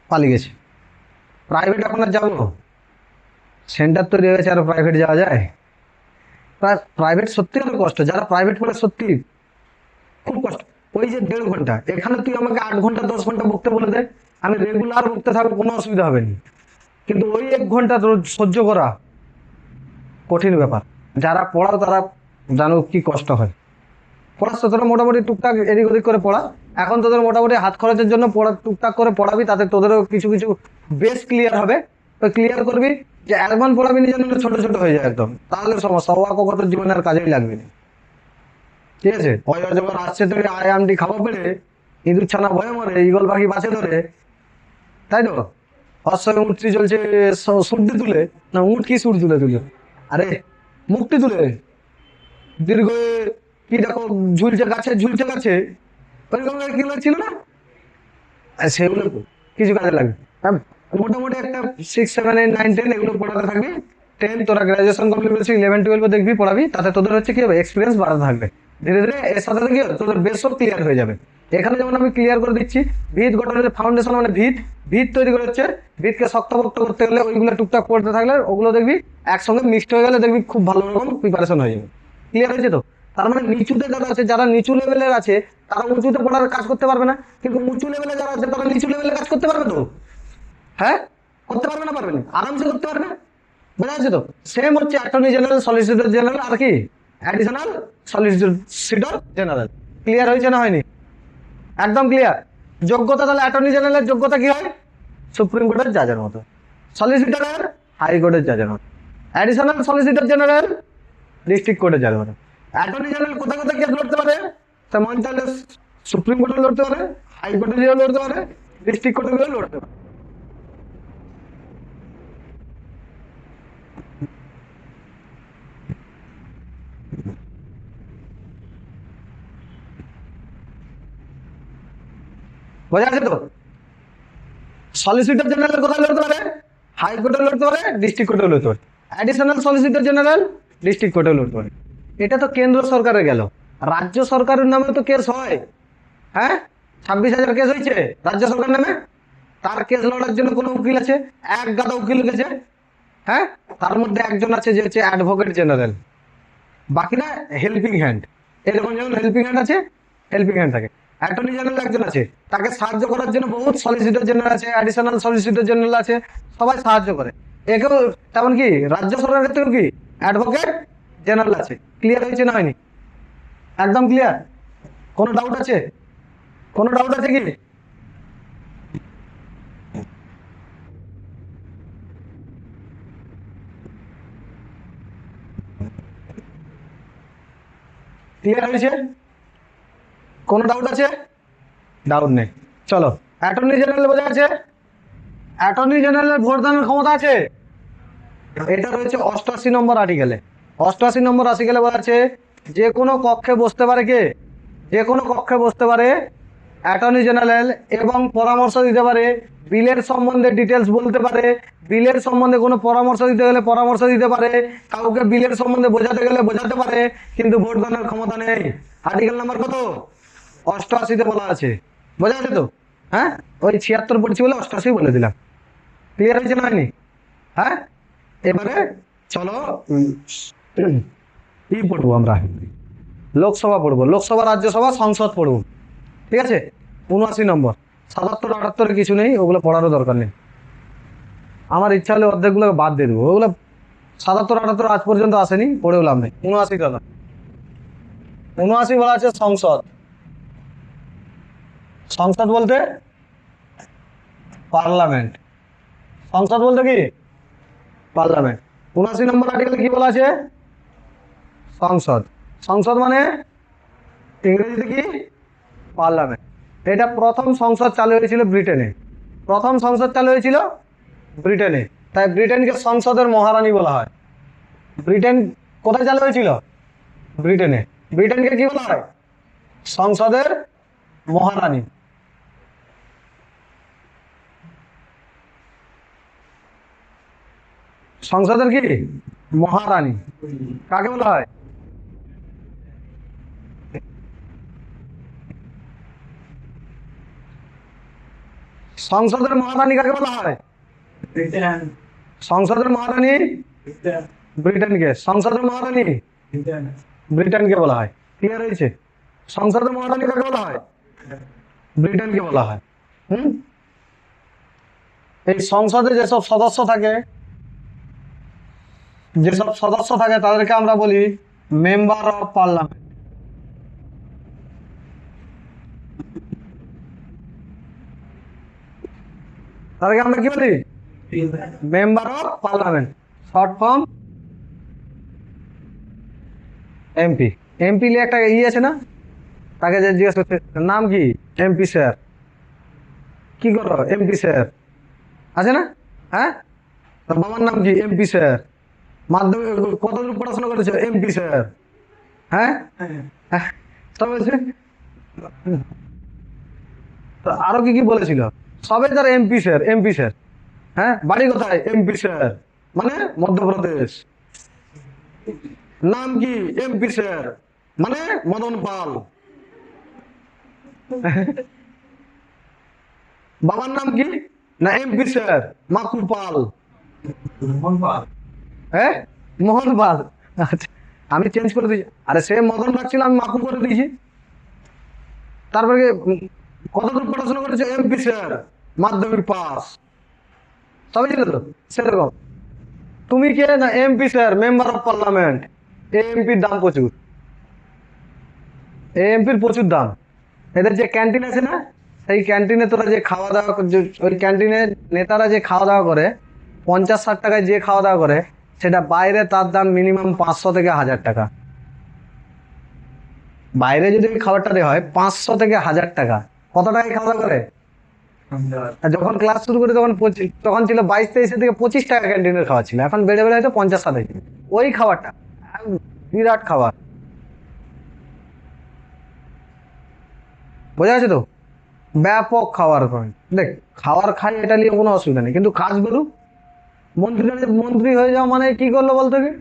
পালিয়ে গেছে। প্রাইভেট এখন আর যাবো? সেন্টার তৈরি হয়েছে, আর প্রাইভেট যাওয়া যায়? প্রাইভেট সত্যি অনেক কষ্ট, যারা প্রাইভেট পড়ে সত্যি খুব কষ্ট। ওই যে 1.5 ঘন্টা, এখানে তুই আমাকে 8 ঘন্টা 10 ঘন্টা বকতে বলে দে, আমি রেগুলার বকতে থাকবো, কোনো অসুবিধা হবে না। কিন্তু ওই 1 ঘন্টা রোজ সহ্য করা কঠিন ব্যাপার। যারা পড়াও তারা জানো কি কষ্ট হয়। পড়াস তো তোরা মোটামুটি টুকটাক এদিক ওদিক করে পড়া। এখন তোদের মোটামুটি হাত খরচের জন্য পড়া টুকটাক করে পড়াবি, তাতে তোদেরও কিছু কিছু বেস ক্লিয়ার হবে। ওই ক্লিয়ার করবি, যে অ্যাডভান্স পড়াবি নিজের জন্য, ছোট ছোট হয়ে যায় একদম, তাহলে সমস্যা ওয়া কত জীবনে আর কাজেই লাগবে না। ঠিক আছে? যখন আসছে তুই আমটি খাওয়া পেলে ইঁদুর ছানা ভয়ে মরে, ঈগল পাখি বাঁচে ধরে, তাই তো? অশ্বয়ে উঠতি চলছে সূর্যি তুলে, না উঠ কি সুর তুলে তুলে, আরে মুক্তি তুলে, দীর্ঘ কি দেখো ঝুলছে গাছে, ঝুলছে গাছে, ওইরকম কি ছিল না? সেগুলো কিছু কাজে লাগবে। মোটামুটি একটা 6, 7, 8, 9, 10 এগুলো পড়াতে থাকবি। 10 তোরা গ্রাজুয়েশন কমপ্লিট করেছিস, 11, 12 দেখবি পড়াবি, তাতে তোদের হচ্ছে কি হবে, এক্সপিরিয়েন্স বাড়াতে থাকবে ধীরে ধীরে। এর সাথে সাথে কি হবে, তোদের বেসও ক্লিয়ার হয়ে যাবে। এখানে যেমন আমি ক্লিয়ার করে দিচ্ছি, ভিত গঠনের ফাউন্ডেশন মানে ভিত ভিত তৈরি করে হচ্ছে, ভিতকে শক্তপোক্ত করতে গেলে ওইগুলো টুকটাক পড়তে থাকলে ওগুলো দেখবি একসঙ্গে মিক্সড হয়ে গেলে দেখবি খুব ভালো রকম প্রিপারেশন হয়ে যাবে। ক্লিয়ার হয়েছে তো? তার মানে নিচুতে যারা আছে, যারা নিচু লেভেলের আছে, তারা উঁচুতে পড়ার কাজ করতে পারবে না, কিন্তু উঁচু লেভেলে যারা আছে তারা নিচু লেভেলে কাজ করতে পারবে তো। হ্যাঁ, করতে পারবে না? পারবে না, আরামসে করতে পারবে। বোঝা যাচ্ছে তো? সেম হচ্ছে অ্যাটর্নি জেনারেল, সলিসিটর জেনারেল, আর কি অ্যাডিশনাল সলিসিটর জেনারেল। ক্লিয়ার হয়েছে না হয়নি? একদম ক্লিয়ার। যোগ্যতা তাহলে অ্যাটর্নি জেনারেলের যোগ্যতা কি হয়? সুপ্রিম কোর্টের জাজের মতো। সলিসিটরের হাইকোর্টের জাজের মতো। অ্যাডিশনাল সলিসিটর জেনারেল ডিস্ট্রিক্ট কোর্টের জাজের মতো। অ্যাটর্নি জেনারেল কোথায় কোথায় কেস লড়তে পারে? তেমন তাহলে সুপ্রিম কোর্টে লড়তে পারে, হাইকোর্টে লড়তে পারে, ডিস্ট্রিক্ট কোর্টে লড়তে পারে। বোঝা আছে তো? সলিসিটর জেনারেল কোথায় লড়তে পারে? হাইকোর্টে লড়তে পারে, ডিস্ট্রিক্ট কোর্টে লড়তে পারে। অ্যাডিশনাল সলিসিটর জেনারেল ডিস্ট্রিক্ট কোর্টে লড়তে পারে। এটা তো কেন্দ্র সরকারে গেল। রাজ্য সরকারের নামে তো কেস হয়। হ্যাঁ, 26,000 কেস হয়েছে রাজ্য সরকার নামে। তার কেস লড়ার জন্য কোনো উকিল আছে? এক গাদা উকিল গেছে। হ্যাঁ, তার মধ্যে একজন আছে যে হচ্ছে অ্যাডভোকেট জেনারেল, বাকিরা হেল্পিং হ্যান্ড। এরকম যেমন হেল্পিং হ্যান্ড আছে, হেল্পিং হ্যান্ড থাকে। অ্যাটর্নি জেনারেল একজন আছে, তাকে সাহায্য করার জন্য বহুত সলিসিটর জেনারেল আছে, অ্যাডিশনাল সলিসিটর জেনারেল আছে, সবাই সাহায্য করে। একেও তেমন কি রাজ্য সরকারের থেকেও কি অ্যাডভোকেট জেনারেল আছে। ক্লিয়ার হয়েছে না হয়নি? একদম ক্লিয়ার? কোনো ডাউট আছে? কোনো ডাউট আছে কি? ক্লিয়ার হয়েছে? কোনো ডাউট আছে? ডাউট নেই। চলো, অ্যাটর্নি জেনারেল বোঝা আছে? অ্যাটর্নি জেনারেলের ভোট দানের ক্ষমতা আছে। এটা রয়েছে 88 নম্বর আর্টিকেলে। 88 নম্বর আর্টিকেলে বলা আছে যে কোনো কক্ষে বসতে পারে কে? যে কোনো কক্ষে বসতে পারে অ্যাটর্নি জেনারেল এবং পরামর্শ দিতে পারে, বিলের সম্বন্ধে ডিটেলস বলতে পারে, বিলের সম্বন্ধে কোনো পরামর্শ দিতে গেলে পরামর্শ দিতে পারে, কাউকে বিলের সম্বন্ধে বোঝাতে গেলে বোঝাতে পারে, কিন্তু ভোট দানের ক্ষমতা নেই। আর্টিকেল নাম্বার কত? 88-তে বলা আছে। বোঝা আছে তো? হ্যাঁ, ওই 76 পড়ছি বলে 88 বলে দিলাম। ক্লিয়ার হয়েছে না হয়নি? হ্যাঁ, এবারে চলো কি পড়বো আমরা? লোকসভা পড়বো, লোকসভা, রাজ্যসভা, সংসদ পড়বো। ঠিক আছে? 79 নম্বর। 77 78 কিছু নেই, ওগুলো পড়ারও দরকার নেই। আমার ইচ্ছা হলে অর্ধেকগুলো বাদ দিয়ে দেবো। ওগুলো 77 78 আজ পর্যন্ত আসেনি, পড়েও লাভ নেই। 79 দাদা, 79 বলা আছে সংসদ। সংসদ বলতে পার্লামেন্ট। সংসদ বলতে কি? পার্লামেন্ট। 79 নম্বর আর্টিকেলে কি বলা আছে? সংসদ। সংসদ মানে ইংরেজিতে কি? পার্লামেন্ট। এটা প্রথম সংসদ চালু হয়েছিল ব্রিটেনে। প্রথম সংসদ চালু হয়েছিল ব্রিটেনে, তাই ব্রিটেনকে সংসদের মহারানী বলা হয়। ব্রিটেন কোথায় চালু হয়েছিল? ব্রিটেনে। ব্রিটেনকে কি বলা হয়? সংসদের মহারানী। সংসদের কি? মহারানী। কাকে বলা হয়? সংসদের মহারানী কাকে বলা হয়? সংসদের মহারানী ব্রিটেনকে। সংসদের মহারানী ব্রিটেনকে বলা হয়। ক্লিয়ার হয়েছে? সংসদের মহারানী কাকে বলা হয়? ব্রিটেনকে বলা হয়। এই সংসদে যেসব সদস্য থাকে, যেসব সদস্য থাকে তাদেরকে আমরা বলি মেম্বার অফ পার্লামেন্ট। তাদেরকে আমরা কি বলি? Member of parliament, short form MP. MP লিয়ে একটা আছে না, তাকে যে জিজ্ঞেস করছে নাম কি? MP sir. কি করো? MP sir. আছে না? হ্যাঁ, তোর বাবার নাম কি? MP sir. মাধ্যমিক কতদূর পড়াশোনা করেছে? MP sir. হ্যাঁ, তো বলছে আরো কি কি বলেছিল? সবে তার এমপি স্যার, এমপি স্যার। হ্যাঁ, বাড়ি কোথায়? এমপি স্যার, মানে মধ্যপ্রদেশ। নাম কি? এমপি স্যার, মানে মদন পাল। বাবার নাম কি? না এমপি স্যার, মাকু পাল। হ্যাঁ, মোহন পাল। আচ্ছা, আমি চেঞ্জ করে দিয়েছি। আরে সে মদন রাখছিল, আমি মাকু করে দিয়েছি। তারপরে কতদূর পড়াশোনা করেছে? এমপি স্যার, মাধ্যমিক পাস। তবে ছিল তো সেরকম। তুমি কে? না MP sir, member of parliament. এমপির দাম প্রচুর, এমপির প্রচুর দাম। এদের যে ক্যান্টিন আছে না, সেই ক্যান্টিনে তোরা যে খাওয়া দাওয়া, ওই ক্যান্টিনে নেতারা যে খাওয়া দাওয়া করে, 50-60 টাকায় যে খাওয়া দাওয়া করে, সেটা বাইরে তার দাম মিনিমাম 500 থেকে 1000 টাকা। বাইরে যদি ওই খাবারটা দেওয়া হয় 500 থেকে 1000 টাকা। কত টাকায় খাওয়া দাওয়া করে? আর যখন ক্লাস শুরু করে তখন ছিল 22-23 থেকে 25 টাকা ক্যান্টিনের খাওয়া ছিল। এখন বেড়ে বেড়ে হয়তো 50-60। ওই খাবারটা বিরাট খাবার। বোঝা গেছে তো? ব্যাপক খাওয়ার পয়েন্ট। দেখ, খাওয়ার খাই এটা নিয়ে কোনো অসুবিধা নেই, কিন্তু কাজ বেরু। মন্ত্রী হয়ে যাওয়া মানে কি করলো বলতো কি?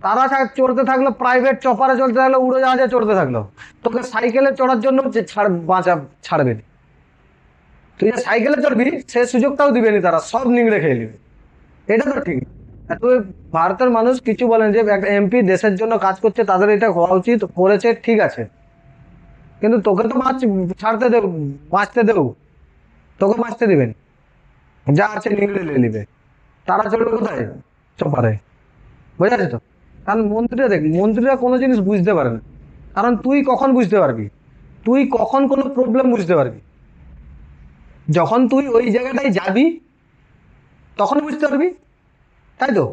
তারা চড়তে থাকলো, প্রাইভেট চপারে চলতে থাকলো, উড়োজাহাজে চড়তে থাকলো, তোকে সাইকেলে চড়ার জন্য ছাড়বে না। তুই যে সাইকেলে চড়বি সে সুযোগটাও দিবেনি, তারা সব নিংড়ে খেয়ে নিবে। এটা তো ঠিক। তুই ভারতের মানুষ কিছু বলেন যে একটা এমপি দেশের জন্য কাজ করছে, তাদের এটা হওয়া উচিত, করেছে, ঠিক আছে, কিন্তু তোকে তো ছাড়তে দেব, বাঁচতে দেব, তোকে বাঁচতে দিবেন, যা আছে নিংড়ে নিয়ে নিবে। তারা চলবে কোথায়? চপারে। বোঝা যাচ্ছে তো? কারণ মন্ত্রীরা, দেখ, মন্ত্রীরা কোনো জিনিস বুঝতে পারে না। কারণ তুই কখন বুঝতে পারবি? তুই কখন কোনো প্রবলেম বুঝতে পারবি? যখন তুই ওই জায়গাটায় যাবি তখন বুঝতে পারবি, তাই তো?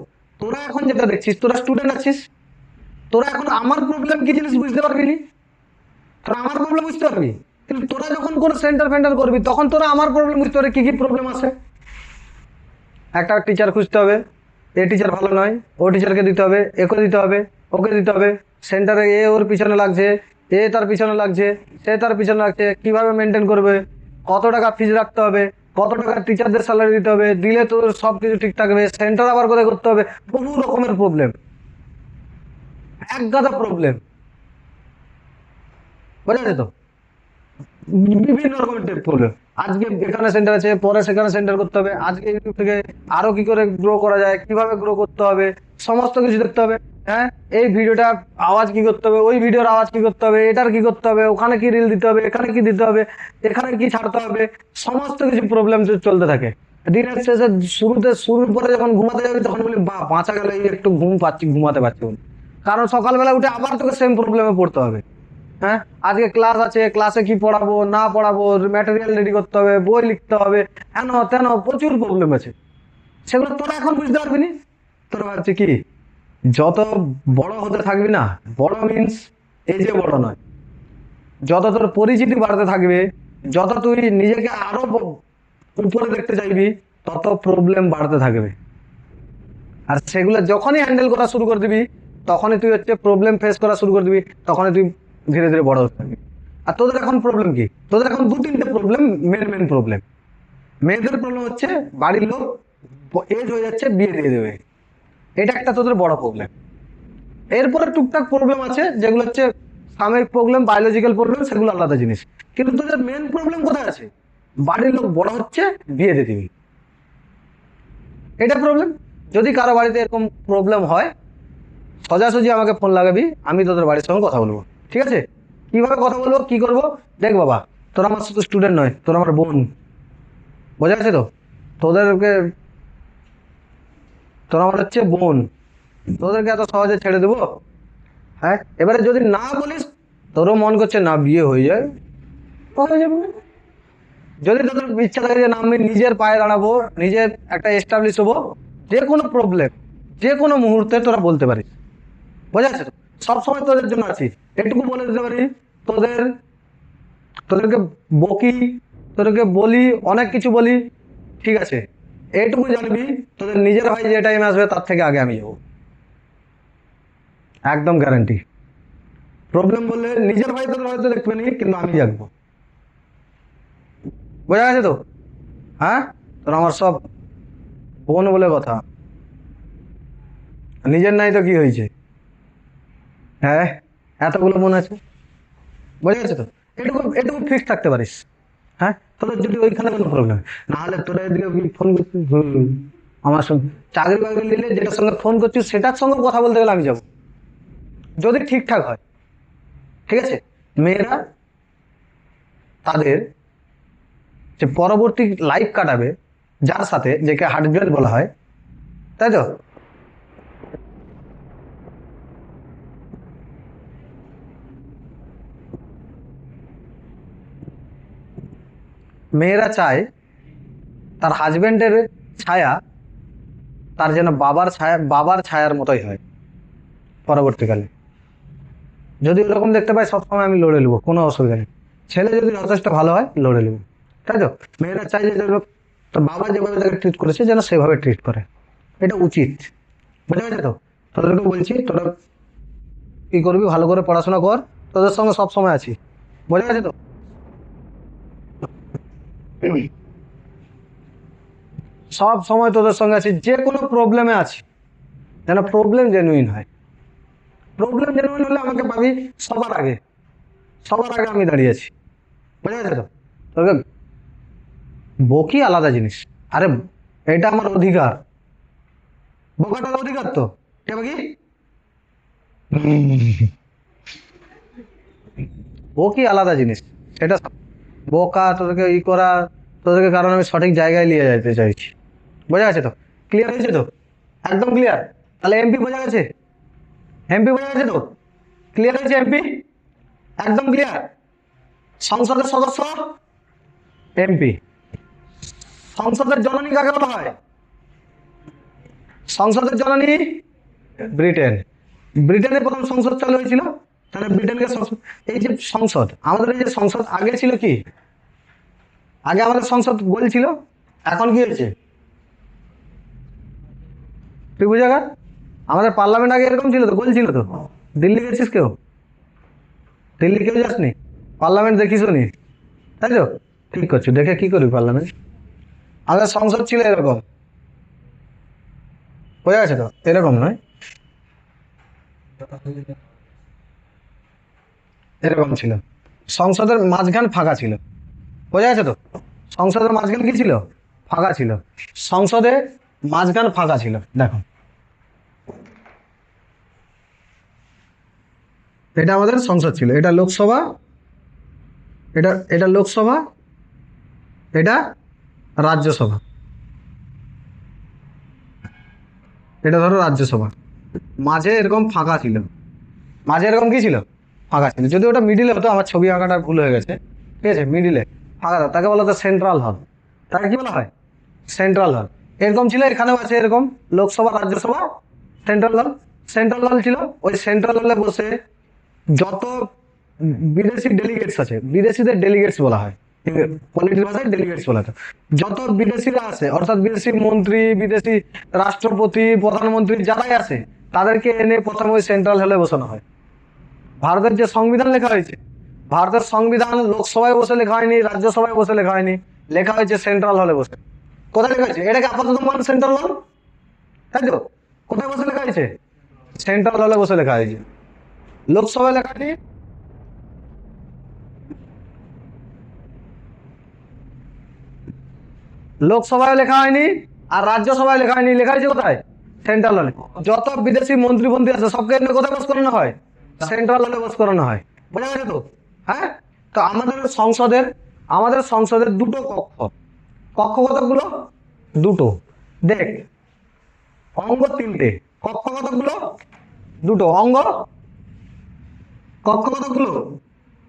তোরা এখন যেটা দেখছিস, তোরা স্টুডেন্ট আছিস, তোরা এখন আমার প্রবলেম কি জিনিস বুঝতে পারবি নি? তোরা আমার প্রবলেম বুঝতে পারবি, কিন্তু তোরা যখন কোনো সেন্টার ফেন্টার করবি তখন তোরা আমার প্রবলেম বুঝতে পারবি, কি কি প্রবলেম আছে। একটা টিচার খুঁজতে হবে, এ টিচার ভালো নয়, ও টিচারকে দিতে হবে, একে দিতে হবে, ওকে দিতে হবে। সেন্টারে এ ওর পিছনে লাগছে, এ তার পিছনে লাগছে, সে তার পিছনে লাগছে, কিভাবে মেনটেন করবে, কত টাকা ফিজ রাখতে হবে, কত টাকা টিচারদের স্যালারি দিতে হবে, দিলে তোর সব কিছু ঠিক থাকবে, সেন্টার আবার কোথায় করতে হবে, বহু রকমের প্রবলেম, এক গাদা প্রবলেম। বোঝা যেত? বিভিন্ন রকমের প্রবলেম। আজকে এখানে সেন্টার আছে, পরে সেখানে সেন্টার করতে হবে, আজকে ইউটিউব থেকে আরো কি করে গ্রো করা যায়, কিভাবে গ্রো করতে হবে, সমস্ত কিছু দেখতে হবে। হ্যাঁ, এই ভিডিওটা আওয়াজ কি করতে হবে, ওই ভিডিওর আওয়াজ কি করতে হবে, এটার কি করতে হবে, ওখানে কি রিল দিতে হবে, এখানে কি দিতে হবে, এখানে কি ছাড়তে হবে, সমস্ত কিছু প্রবলেম চলতে থাকে। দিনের শেষে শুরুর পরে যখন ঘুমাতে যাবি তখন বলি বাঁচা গেল, এই একটু ঘুম পাচ্ছি, ঘুমাতে পারছি। কারণ সকালবেলা উঠে আবার তোকে সেম প্রবলেমে পড়তে হবে। হ্যাঁ, আজকে ক্লাস আছে, ক্লাসে কি পড়াবো না পড়াবো, ম্যাটেরিয়াল রেডি করতে হবে, বই লিখতে হবে, হেন তেন প্রচুর প্রবলেম আছে। সেগুলো তোরা এখন বুঝতে পারবি না। তোরা ভাবছি কি, যত বড় হতে থাকবি না, বড় মিন্স এই যে বড় নয়, যত তোর পরিচিতি বাড়তে থাকবে, যত তুই নিজেকে আরো উপরে দেখতে চাইবি, তত প্রবলেম বাড়তে থাকবে। আর সেগুলো যখনই হ্যান্ডেল করা শুরু করে দিবি, তখনই তুই হচ্ছে প্রবলেম ফেস করা শুরু করে দিবি, তখনই তুই ধীরে ধীরে বড় হতে থাকবি। আর তোদের এখন প্রবলেম কি? তোদের এখন দু তিনটে প্রবলেম, মেন প্রবলেম। মেয়েদের প্রবলেম হচ্ছে বাড়ির লোক এজ হয়ে যাচ্ছে, বিয়ে দিয়ে দেবে, এটা একটা তোদের বড় প্রবলেম। এরপরে টুকটাক প্রবলেম আছে যেগুলো হচ্ছে সাময়িক প্রবলেম, বায়োলজিক্যাল প্রবলেম, সেগুলো আলাদা জিনিস। কিন্তু তোদের মেন প্রবলেম কোথায় আছে? বাড়ির লোক বড় হচ্ছে, বিয়ে দিয়ে দিবি, এটা প্রবলেম। যদি কারো বাড়িতে এরকম প্রবলেম হয়, সোজাসুজি আমাকে ফোন লাগাবি, আমি তোদের বাড়ির সঙ্গে কথা বলবো, ঠিক আছে? কিভাবে কথা বলবো, কি করবো? দেখ বাবা, তোরা আমার শুধু স্টুডেন্ট নয়, তোরা আমার বোন। বোঝা গেছে তো? তোদেরকে, তোরা আমার হচ্ছে বোন, তোদেরকে এত সহজে ছেড়ে দেবো? হ্যাঁ, এবারে যদি না বলিস, তোরও মন করছে না বিয়ে হয়ে যায়, হয়ে যাবে। যদি তোদের ইচ্ছা থাকে যে না আমি নিজের পায়ে দাঁড়াবো, নিজের একটা এস্টাবলিশ হবো, যে কোনো প্রবলেম যে কোনো মুহূর্তে তোরা বলতে পারিস। বোঝা যাচ্ছে তো? সবসময় তোদের জন্য আছি। এটুকু বলে দিতে পারি, তোদের তোদেরকে বকি, তোদেরকে বলি, অনেক কিছু বলি, ঠিক আছে, এইটুকু জানবি, তোদের নিজের ভাই যে টাইম আসবে তার থেকে আগে আমি যাবো, একদম গ্যারান্টি। প্রবলেম বললে নিজের ভাই তোদের হয়তো দেখবে নি, কিন্তু আমি জাগবো। বোঝা গেছে তো? হ্যাঁ, তোর আমার সব বোন বলে কথা। নিজের নাই তো কি হয়েছে? হ্যাঁ, এতগুলো বোন আছে। বোঝা গেছে তো? এটুকু এটুকু ফিক্স থাকতে পারিস। হ্যাঁ, তোদের যদি ওইখানে কোনো প্রবলেম, না হলে তোরা এদিকে ফোন করছিস, আমার সঙ্গে চাকরি বাকরি নিলে যেটার সঙ্গে ফোন করছিস সেটার সঙ্গে কথা বলতে গেলে আমি যাবো, যদি ঠিকঠাক হয়, ঠিক আছে? মেয়েরা তাদের যে পরবর্তী লাইফ কাটাবে যার সাথে, যাকে হাজবেন্ড বলা হয়, তাই তো? মেয়েরা চায় তার হাজবেন্ডের ছায়া তার যেন বাবার ছায়ার মতোই হয় পরবর্তীকালে। যদি ওরকম দেখতে পাই, সবসময় আমি লড়ে নেবো, কোনো অসুবিধা নেই। ছেলে যদি যথেষ্ট ভালো হয়, লড়ে নেবো, তাই তো? মেয়েরা চাই যে যেন তার বাবা যেভাবে তাকে ট্রিট করেছে যেন সেভাবে ট্রিট করে, এটা উচিত। বোঝা গেছে তো? তোদেরকে বলছি, তোরা কি করবি, ভালো করে পড়াশোনা কর, তোদের সঙ্গে সব সময় আছি। বোঝা গেছে তো? সব সময় তোদের সঙ্গে আছি, যে কোনো প্রবলেমে আছি, যেন প্রবলেম জেনুইন হয়। প্রবলেম জেনুইন হলে আমাকে পাবি সবার আগে, সবার আগে আমি দাঁড়িয়ে আছি। বুঝা গেছে তো? তোকে বকি আলাদা জিনিস, আরে এটা আমার অধিকার, বোকাটার অধিকার তো, কে বাকি? বকি আলাদা জিনিস, এটা বোকা তোদেরকে ই করা, তোদেরকে কারণ আমি সঠিক জায়গায় নিয়ে যেতে চাইছি। বোঝা গেছে তো? ক্লিয়ার হয়েছে তো? একদম ক্লিয়ার। তাহলে এমপি বোঝা গেছে? এমপি বোঝা গেছে তো? ক্লিয়ার হয়েছে এমপি? একদম ক্লিয়ার। সংসদের সদস্য এমপি। সংসদের জননী কাকে বলা হয়? সংসদের জননী ব্রিটেন। ব্রিটেনে প্রথম সংসদ চালু হয়েছিল, তাহলে ব্রিটেনকে সংসদ, এই যে সংসদ, আমাদের এই যে সংসদ আগে ছিল কি? আগে আমাদের সংসদ গোল ছিল, এখন কি হয়েছে? ত্রিভুজাকার। আমাদের পার্লামেন্ট আগে এরকম ছিল তো, গোল ছিল তো। দিল্লি গেছিস কেউ? দিল্লি কেউ যাসনি? পার্লামেন্ট দেখিসও নি, তাই তো? ঠিক করছো, দেখে কি করবি পার্লামেন্ট? আমাদের সংসদ ছিল এরকম, বোঝা গেছে তো? এরকম নয়, এরকম ছিল। সংসদের মাঝখান ফাঁকা ছিল, বোঝা গেছে তো? সংসদের মাঝখান কি ছিল? ফাঁকা ছিল। সংসদে মাঝখান ফাঁকা ছিল, দেখো এটা আমাদের সংসদ ছিল, এটা লোকসভা, এটা এটা লোকসভা, এটা রাজ্যসভা, এটা ধরো রাজ্যসভা। মাঝে এরকম ফাঁকা ছিল, মাঝে এরকম কি ছিল? ফাঁকা ছিল। যদি ওটা মিডিলে হতো, আমার ছবি আঁকাটা ভুল হয়ে গেছে, ঠিক আছে? মিডিলে ফাঁকা থাকতো, তাকে বলা হতো সেন্ট্রাল হল। তাকে কি বলা হয়? সেন্ট্রাল হল। এরকম ছিল, এখানেও আছে এরকম, লোকসভা রাজ্যসভা সেন্ট্রাল হল। সেন্ট্রাল হল ছিল, ওই সেন্ট্রাল হলে বসে যত বিদেশি ডেলিগেটস আছে, বিদেশিদের ডেলিগেটস বলা হয়, পলিটিক্স ভাষায় ডেলিগেটস বলা হয়। যত বিদেশিরা আসে, অর্থাৎ বিদেশি মন্ত্রী, বিদেশি রাষ্ট্রপতি, প্রধানমন্ত্রী যারাই আসে, তাদেরকে এনে প্রথমে ওই সেন্ট্রাল হলে বসানো হয়। ভারতের যে সংবিধান লেখা হয়েছে, ভারতের সংবিধান লোকসভায় বসে লেখা হয়নি, রাজ্যসভায় বসে লেখা হয়নি, লেখা হয়েছে সেন্ট্রাল হলে বসে। কোথায় লেখা হয়েছে? এটাকে আপাতত মান সেন্ট্রাল হল, তাই তো? কোথায় বসে লেখা হয়েছে? সেন্ট্রাল হলে বসে লেখা হয়েছে। লোকসভায় লেখাটি লোকসভায় লেখা হয়নি, আর রাজ্যসভায় লেখা হয়নি, লেখা হয়েছে কোথায়? সেন্ট্রাল হলে। যত বিদেশি মন্ত্রী মন্ত্রী আছে সবকে এনে কোথায় বস করানো হয়? সেন্ট্রাল হলে বস করানো হয়। বোঝা গেছে তো? হ্যাঁ। তো আমাদের সংসদের দুটো কক্ষ। কক্ষ কতগুলো? দুটো। দেখ, অঙ্গ তিনটে, কক্ষ কতগুলো? দুটো। অঙ্গ, কক্ষ কতগুলো?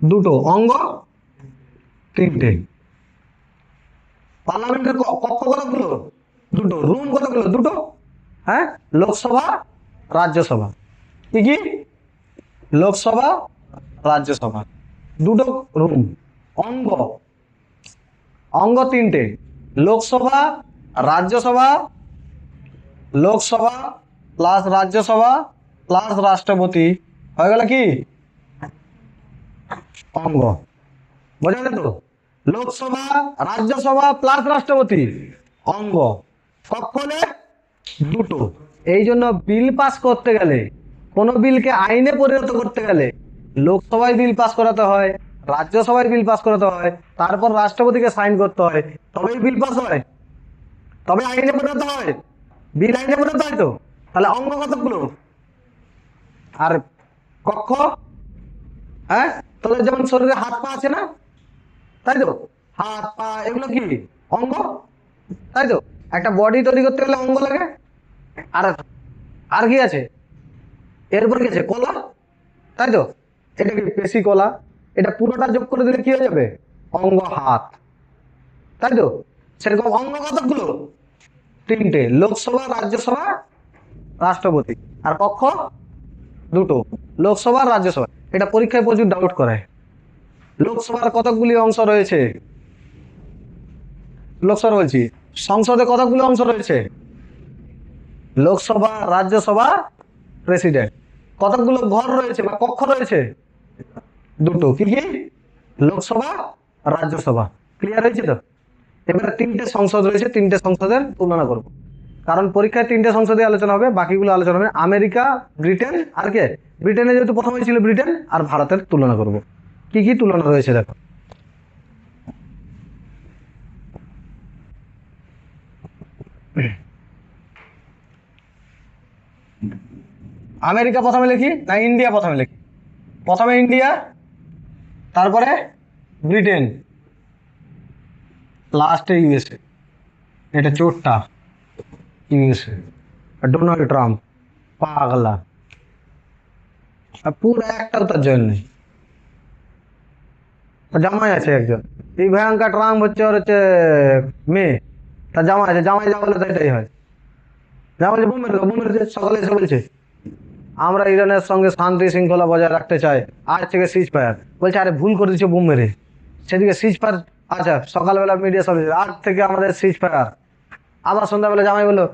দুটো। অঙ্গ তিনটে। পার্লামেন্টের কক্ষ কতগুলো? দুটো। রুম কতগুলো? দুটো। হ্যাঁ, লোকসভা রাজ্যসভা। কি কি? লোকসভা রাজ্যসভা, দুটো রুম। অঙ্গ, অঙ্গ তিনটে, লোকসভা রাজ্যসভা, লোকসভা প্লাস রাজ্যসভা প্লাস রাষ্ট্রপতি, হয়ে গেল কি? অঙ্গ। বোঝা গেল তো? লোকসভা রাজ্যসভা প্লাস রাষ্ট্রপতি, অঙ্গ। কক্ষ হলে দুটো। এই জন্য বিল পাস করতে গেলে, কোনো বিলকে আইনে পরিণত করতে গেলে লোকসভায় বিল পাস করাতে হয়, রাজ্যসভায় বিল পাস করাতে হয়, তারপর রাষ্ট্রপতিকে সাইন করতে হয়, তবেই বিল পাস হয়, তবে আইনে পরিণত হয়। বিল আইনে পরিণত হয় তো। তাহলে অঙ্গ কতগুলো? আর কক্ষ? হ্যাঁ, তাহলে যেমন শরীরে হাত পা আছে না, তাই তো? হাত পা এগুলো কি? অঙ্গ, তাই তো? একটা বডি তৈরি করতে গেলে অঙ্গ লাগে। আর আর কি আছে? এরপর কি আছে? কলা, তাই তো? এটা কি? পেশি কলা। এটা পুরোটা যোগ করে দিলে কি হয়ে যাবে? অঙ্গ হাত, তাই তো? সেরকম অঙ্গ কতগুলো? তিনটে। লোকসভা রাজ্যসভা রাষ্ট্রপতি। আর কক্ষ দুটো, লোকসভা রাজ্যসভা। এটা পরীক্ষায় প্রচুর ডাউট করায়। লোকসভার কতগুলি অংশ রয়েছে? লোকসভা বলছি, সংসদে কতগুলো অংশ রয়েছে? লোকসভা রাজ্যসভা প্রেসিডেন্ট। কতগুলো ঘর রয়েছে বা কক্ষ রয়েছে? দুটো। কি কি? লোকসভা রাজ্যসভা। ক্লিয়ার হয়েছে তো? এবারে তিনটে সংসদ রয়েছে, তিনটে সংসদের তুলনা করব, কারণ পরীক্ষায় তিনটে সংসদে আলোচনা হবে, বাকিগুলো আলোচনা হবে আমেরিকা, ব্রিটেন আর কে, ব্রিটেনে যেহেতু প্রথমে ছিল ব্রিটেন আর ভারতের তুলনা করব। কি কি তুলনা রয়েছে দেখো। আমেরিকা প্রথমে লিখি না ইন্ডিয়া প্রথমে লিখি? প্রথমে ইন্ডিয়া, তারপরে ব্রিটেন, লাস্টে ইউএসএ। এটা চোরটা ইউএসএ, ডোনাল্ড ট্রাম্প পাগলা, আর পুরো একটাও তার জন্য নেই। জামাই আছে একজন, এই ভয়ঙ্কর ট্রাম্প হচ্ছে ওর হচ্ছে মেয়ে, তার জামাই আছে, জামাই যা বলে তাই হয়। জামাই বোম মেরে দাও, বোম মেরে দে, সকালে এসে বলছে আমরা ইরানের সঙ্গে শান্তি শৃঙ্খলা বজায় রাখতে চাই, আজ থেকে সিজ ফায়ার। বলছে আরে ভুল করে দিচ্ছে বোম মেরে, সেদিকে সিজ ফায়ার। আচ্ছা সকালবেলা মিডিয়া সব আজ থেকে আমাদের সিজ ফায়ার, আবার সন্ধ্যাবেলা জামাই বললো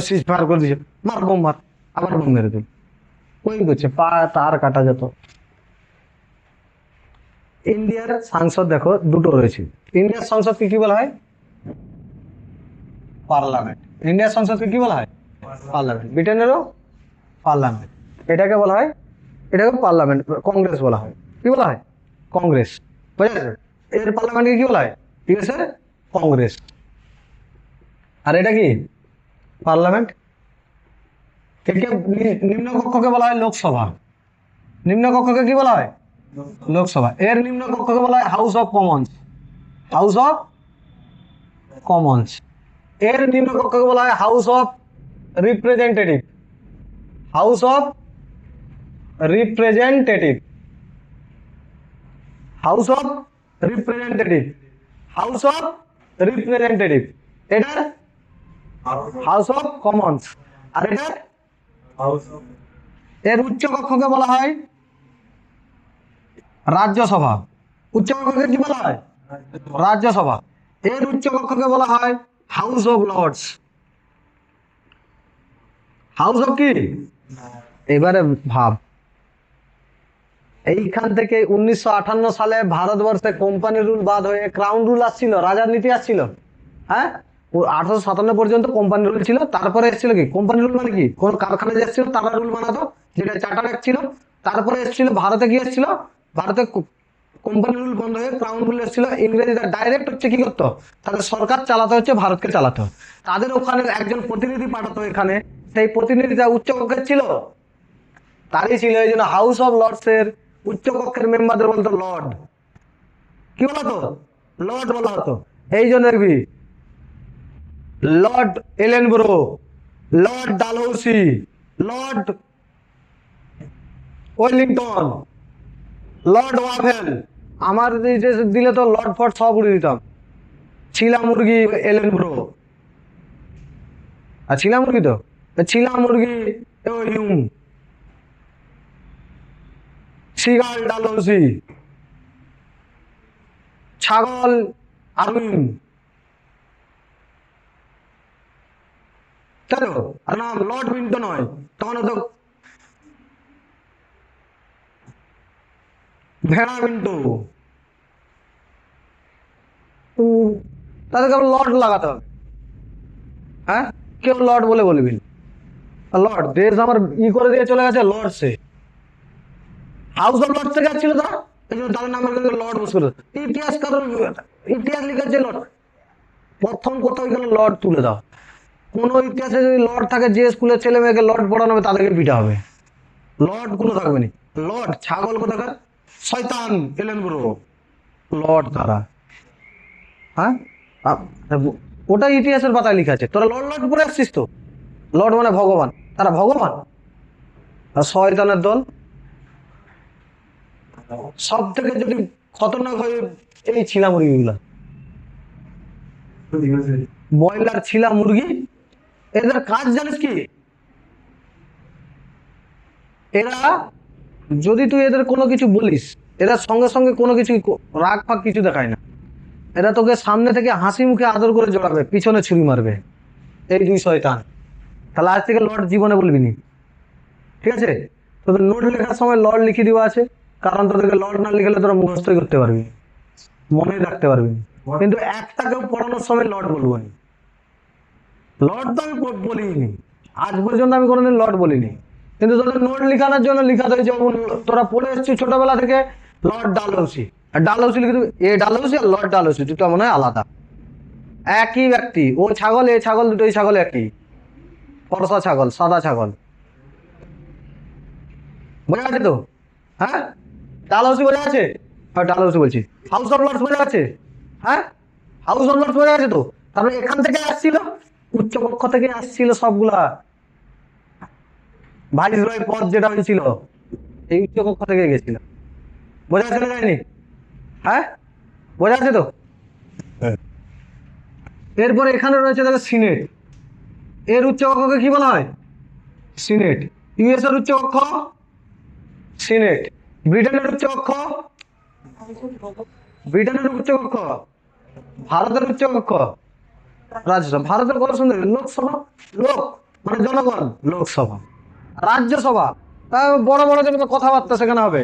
সিজ ফায়ার করে দিচ্ছে, মার বোম মার, আবার বোম মেরে দিল। ওই করছে পা তার কাটা যেত। ইন্ডিয়ার সাংসদ দেখো দুটো রয়েছে। ইন্ডিয়ার সংসদকে কি বলা হয়? পার্লামেন্ট। ইন্ডিয়ার সংসদকে কি বলা হয়? পার্লামেন্ট। ব্রিটেনেরও পার্লামেন্ট। এটাকে বলা হয়, এটাকে পার্লামেন্ট, কংগ্রেস বলা হয়। কি বলা হয়? কংগ্রেস। বুঝা গেছে? এর পার্লামেন্টকে কি বলা হয়? ইউএসএ কংগ্রেস। আর এটা কি পার্লামেন্ট। একে নিম্ন কক্ষকে বলা হয় লোকসভা। নিম্ন কক্ষকে কি বলা হয়? লোকসভা। এর নিম্ন কক্ষকে বলা হয় house of Commons. House of Commons. এর নিম্ন কক্ষকে বলা হয় house of representative. House of representative. House of representative. House of representative. এটার হাউস অফ কমন্স। আর এটার এর উচ্চ কক্ষকে বলা হয় রাজ্যসভা। উচ্চ কক্ষকে কি বলা হয়? রাজ্যসভা। এর উচ্চ কক্ষকে বলা হয় house of lords. House of কি? এবারে ভাব, এইখান থেকে 1958 সালে ভারতবর্ষে কোম্পানি রুল বাদ হয়ে ক্রাউন রুল আসছিল, রাজার নীতি আসছিল। হ্যাঁ, 1857 পর্যন্ত কোম্পানি রুল ছিল, তারপরে এসেছিল কি কোম্পানি রুল মানে কি, কোন কারখানায় যাচ্ছিল তারা রুল বানাতো, যেটা চার্টার অ্যাক্ট ছিল। তারপরে এসেছিল ভারতে, কি এসেছিল ভারতে কোম্পানি রুল বন্ধ হয়ে ক্রাউন রুল এসেছিল। ইংরেজিরা ডাইরেক্ট হচ্ছে কি করতো, তাদের সরকার চালাতে হচ্ছে ভারতকে চালাতো, তাদের ওখানে একজন প্রতিনিধি পাঠাতো এখানে, সেই প্রতিনিধিটা উচ্চ কক্ষের ছিল, তারই ছিল। এই জন্য হাউস অফ লর্ডস এর উচ্চ কক্ষের মেম্বারদের বলতো লর্ড। কি বলা হতো? লর্ড বলা হতো। এই জন্য দেখবি lord Ellenborough, lord Dalhousie, lord Wellington, lord Wavell, আমার দিলে তো লর্ড ফর্ড সব উড়ে দিতাম। ছিলা মুরগি এলেনব্রো, আর ছিলা মুরগি তো ছিলা মুরগি হিউম, সিগাল ডালহৌসি, ছাগল আরউইন, তাই তো? আর নাম লর্ড উইন্টন নয়, তখন তো ভেড়া উইন্টো। তাদেরকে আবার লর্ড লাগাতে হবে। হ্যাঁ, কেউ লর্ড বলে বলবি না। লর্ড দেশ আমার ই করে দিয়ে চলে গেছে লর্ডসে, হাউস অফ লর্ডস থেকে আসছিল তারা, এই জন্য তাদের নাম লর্ড বসে। ইতিহাস কারণ ইতিহাস লিখেছে লর্ড, প্রথম কোথাও এখানে লর্ড তুলে দাও। কোন ইতিহাসে যদি লর্ড থাকে, যে স্কুলের ছেলে মেয়েকে লর্ড পড়ানো হবে তাদেরকে পিটা হবে। লর্ড কোনো থাকবে না। লর্ড ছাগল কোথাকার, শয়তান এলেনব্রো, লর্ড তারা। হ্যাঁ, ওটা ইতিহাসের পাতায় লেখা আছে, তোরা লর্ড লর্ড পড়ে আসছিস তো। লর্ড মানে ভগবান, তারা ভগবান আর শয়তানের দল। সব থেকে যদি খতরনাক হয় এই ছিলা মুরগিগুলা, ব্রয়লার ছিলা মুরগি। এদের কাজ জানিস কি? এরা যদি তুই এদের কোনো কিছু বলিস, এরা সঙ্গে সঙ্গে কোনো কিছু রাগ ফাগ কিছু দেখায় না। এরা তোকে সামনে থেকে হাসি মুখে আদর করে জড়াবে, পিছনে ছুরি মারবে। এই দুই শয়তান। তাহলে আজ থেকে লর্ড জীবনে বলবি নি, ঠিক আছে? তোদের নোট লেখার সময় লর্ড লিখে দেওয়া আছে, কারণ তোদেরকে লর্ড না লিখলে তোরা মুখস্থই করতে পারবি, মনে রাখতে পারবি। কিন্তু একটাকেও পড়ানোর সময় লর্ড বলবো না। লর্ড তো আমি বলিনি, আজ পর্যন্ত আমি কোনোদিন লর্ড বলিনি। কিন্তু তোদের নোট লিখানোর জন্য লিখাতে হয়েছে, তোরা পড়ে এসেছিস ছোটবেলা থেকে লর্ড ডালহৌসি। আর ডালহৌসি লিখে দেবে, এ ডালহৌসি আর লর্ড ডালহৌসি দুটো মনে হয় আলাদা, একই ব্যক্তি। ও ছাগল এ ছাগল, দুটোই ছাগল একই, ফর্সা ছাগল সাদা ছাগল। বোঝা আছে তো? হ্যাঁ, ডালহৌসি বোঝা আছে? হ্যাঁ ডালহৌসি বলছি। হাউস অফ লর্ডস বোঝা আছে? হ্যাঁ, হাউস অফ লর্ডস বোঝা আছে তো? তারপরে এখান থেকে আসছিল, উচ্চকক্ষ থেকে আসছিল সবগুলা, ভাইসরয় পদ যেটা হয়েছিল এই উচ্চকক্ষ থেকে গেছিল। বোঝা আছে না যায়নি? হ্যাঁ, বোঝা আছে তো? এরপরে এখানে রয়েছে দেখো সিনেট। এর উচ্চকক্ষকে কি বলা হয়? সিনেট। ইউএস এর উচ্চকক্ষ সিনেট। ব্রিটেনের উচ্চকক্ষ, ব্রিটেনের উচ্চকক্ষ, ভারতের উচ্চকক্ষ রাজ্যসভা। ভারতের কত সুন্দর লোকসভা, লোক মানে জনগণ, লোকসভা। রাজ্যসভা বড় বড় যেগুলো কথাবার্তা সেখানে হবে,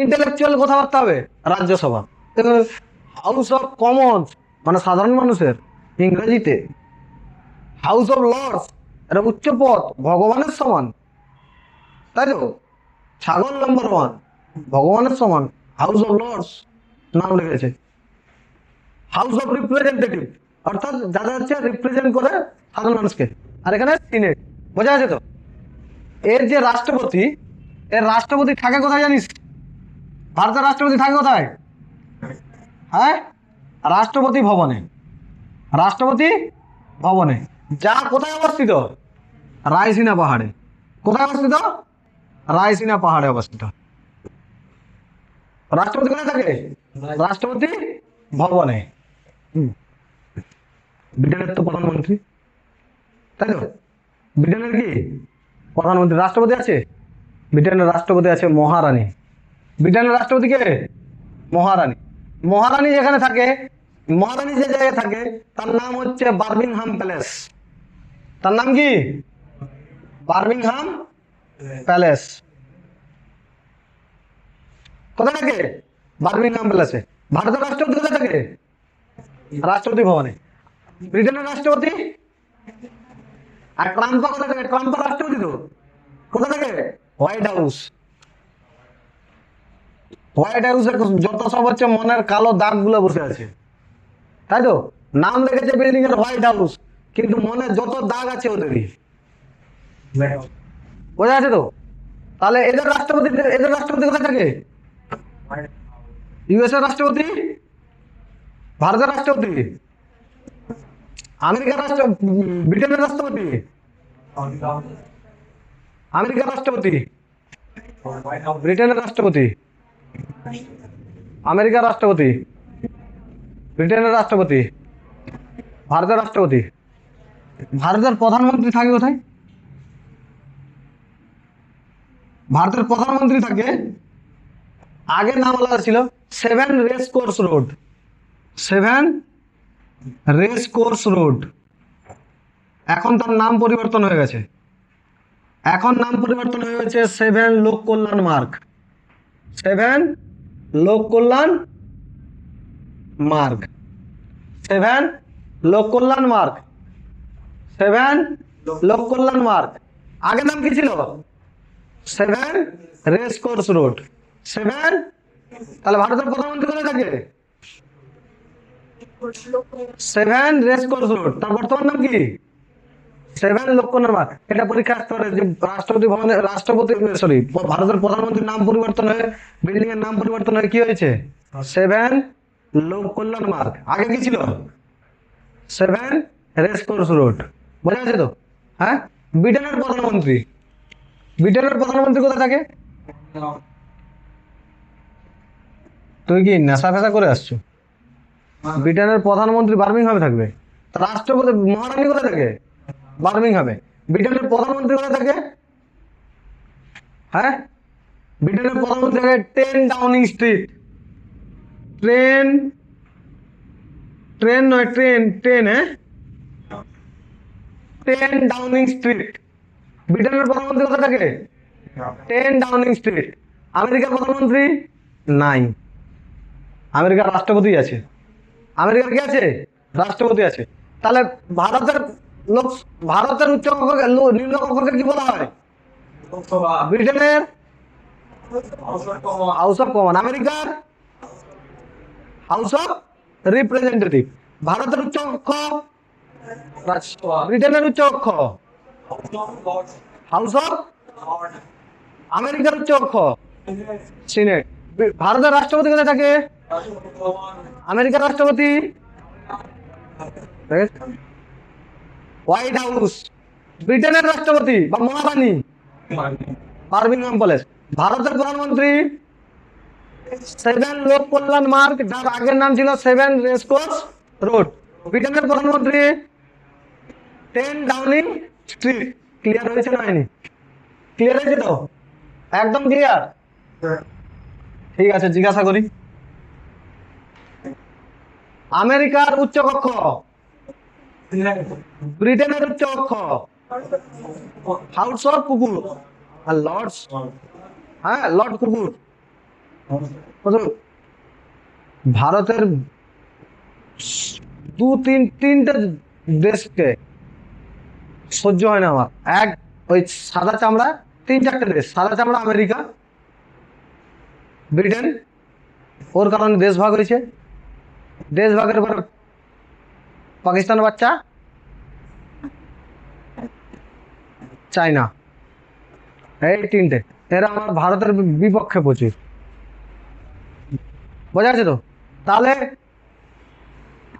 ইন্টেলেকচুয়াল কথাবার্তা হবে, রাজ্যসভা। হাউস অফ কমন্স মানে সাধারণ মানুষের ইংরেজিতে। হাউস অফ লর্ডস এটা উচ্চ পদ, ভগবানের সমান, তাই তো? ছাগল নাম্বার 1 ভগবানের সমান, হাউস অফ লর্ডস নাম রেখেছে। হাউস অফ রিপ্রেজেন্টেটিভ অর্থাৎ যারা হচ্ছে রিপ্রেজেন্ট করে সাধারণ মানুষকে। আর এখানে সিনেট। বোঝা আছে তো? এর যে রাষ্ট্রপতি, এর রাষ্ট্রপতি থাকে কোথায় জানিস? ভারতের রাষ্ট্রপতি থাকে কোথায়? হ্যাঁ, রাষ্ট্রপতি ভবনে। রাষ্ট্রপতি ভবনে, যা কোথায় অবস্থিত? রায়সিনা পাহাড়ে। কোথায় অবস্থিত? রায়সিনা পাহাড়ে অবস্থিত। রাষ্ট্রপতি কোথায় থাকে? রাষ্ট্রপতি ভবনে। ব্রিটেনের তো প্রধানমন্ত্রী, তাই তো? ব্রিটেনের কি প্রধানমন্ত্রী? রাষ্ট্রপতি আছে? ব্রিটেনের রাষ্ট্রপতি আছে মহারানী। ব্রিটেনের রাষ্ট্রপতি কে? মহারানী। মহারানী যেখানে থাকে, মহারানী যে জায়গায় থাকে তার নাম হচ্ছে বার্মিংহাম প্যালেস। তার নাম কি? Birmingham palace. কোথায় থাকে? বার্মিংহাম প্যালেসে। ভারতের রাষ্ট্রপতি কোথায় থাকে? রাষ্ট্রপতি ভবনে। ব্রিটেনের রাষ্ট্রপতি আর ট্রাম্পা কোথায় থাকে? ট্রাম্পা রাষ্ট্রপতি তো কোথায় থাকে? White house. হোয়াইট হাউসে যত সব হচ্ছে মনের কালো দাগ গুলো বসে আছে, তাই তো? নাম রেখেছে বিল্ডিং এর হোয়াইট হাউস, কিন্তু মনে যত দাগ আছে ওদেরই। বোঝা আছে তো? তাহলে এদের রাষ্ট্রপতি, এদের রাষ্ট্রপতি কোথায় থাকে? ইউএস এর রাষ্ট্রপতি, ভারতের রাষ্ট্রপতি, আমেরিকার রাষ্ট্র, ব্রিটেনের রাষ্ট্রপতি, আমেরিকার রাষ্ট্রপতি, ব্রিটেনের রাষ্ট্রপতি, আমেরিকার রাষ্ট্রপতি, ব্রিটেনের রাষ্ট্রপতি, ভারতের রাষ্ট্রপতি। ভারতের প্রধানমন্ত্রী থাকে কোথায়? ভারতের প্রধানমন্ত্রী থাকে, আগের নাম আলাদা ছিল, 7 race course road. 7 race course road. এখন তার নাম পরিবর্তন হয়ে গেছে। এখন নাম পরিবর্তন হয়ে গেছে 7 লোক কল্যাণ মার্গ। 7 লোক কল্যাণ মার্গ। 7 লোক কল্যাণ মার্গ। 7 লোক কল্যাণ মার্গ। আগের নাম কি ছিল? 7 রেস কোর্স রোড। 7। তাহলে ভারতের প্রধানমন্ত্রী কোথায় থাকে? 7 রেস কোর্স রোড। তার বর্তমান নাম কি? 7 লোক কল্যাণ মার্গ। এটা পরীক্ষা আসতে পারে যে রাষ্ট্রপতি ভবনে, রাষ্ট্রপতি সরি ভারতের প্রধানমন্ত্রীর নাম পরিবর্তন হয়ে বিল্ডিং এর নাম পরিবর্তন হয়ে কি হয়েছে? 7 লোক কল্যাণ মার্গ। আগে কি ছিল? 7 রেস কোর্স রোড। বোঝা আছে তো? হ্যাঁ। ব্রিটেনের প্রধানমন্ত্রী, ব্রিটেনের প্রধানমন্ত্রী কোথায় থাকে? তুই কি নেশা ফেশা করে আসছো? ব্রিটেনের প্রধানমন্ত্রী বার্মিংহামে থাকবে। রাষ্ট্রপতি মহারানী কোথায় থাকে? বার্মিংহামে। ব্রিটেনের প্রধানমন্ত্রী কোথায় থাকে? হ্যাঁ, ব্রিটেনের প্রধানমন্ত্রী থাকে 10 ডাউনিং স্ট্রিট। ট্রেন, ট্রেন নয় ট্রেন, ট্রেন, হ্যাঁ 10 ডাউনিং স্ট্রিট। ব্রিটেনের প্রধানমন্ত্রী কোথায় থাকে? 10 ডাউনিং স্ট্রিট। আমেরিকার প্রধানমন্ত্রী নাই, আমেরিকার রাষ্ট্রপতি আছে। আমেরিকার কি আছে? রাষ্ট্রপতি আছে। তাহলে ভারতের লোক, ভারতের উচ্চ কক্ষকে নিম্ন কক্ষকে কি বলা হয়? ব্রিটেনের হাউস অফ কমন, আমেরিকার হাউস অফ রিপ্রেজেন্টেটিভ। ভারতের উচ্চ কক্ষ, ব্রিটেনের উচ্চ কক্ষ হাউস অফ, আমেরিকার উচ্চ কক্ষ সিনেট। ভারতের রাষ্ট্রপতি কোথায় থাকে? আমেরিকার রাষ্ট্রপতি হোয়াইট হাউস। ব্রিটেনের রাষ্ট্রপতি বা মহারানী বার্মিংহাম প্যালেস। ভারতের প্রধানমন্ত্রী 7 লোক কল্যাণ মার্গ, যার আগের নাম ছিল 7 রেসকোর্স রোড। ব্রিটেনের প্রধানমন্ত্রী 10 ডাউনিং স্ট্রিট। ক্লিয়ার হয়েছে না হয়নি? ক্লিয়ার হয়েছে তো? একদম ক্লিয়ার? ঠিক আছে, জিজ্ঞাসা করি। আমেরিকার উচ্চ কক্ষ, ব্রিটেনের উচ্চ কক্ষ হাউস অফ কুকুর আর লর্ডস, হ্যাঁ লর্ড কুকুর। ভারতের তিনটে দেশকে সহ্য হয় না আমার। এক, ওই সাদা চামড়া, 3-4টে দেশ। সাদা চামড়া আমেরিকা, ব্রিটেন, ওর কারণে দেশ ভাগ হয়েছে। দেশ ভাগের পর পাকিস্তান বাচ্চা, চায়না, এই তিনটে। এরা আমার ভারতের বিপক্ষে প্রচুর। বোঝা যাচ্ছে তো? তাহলে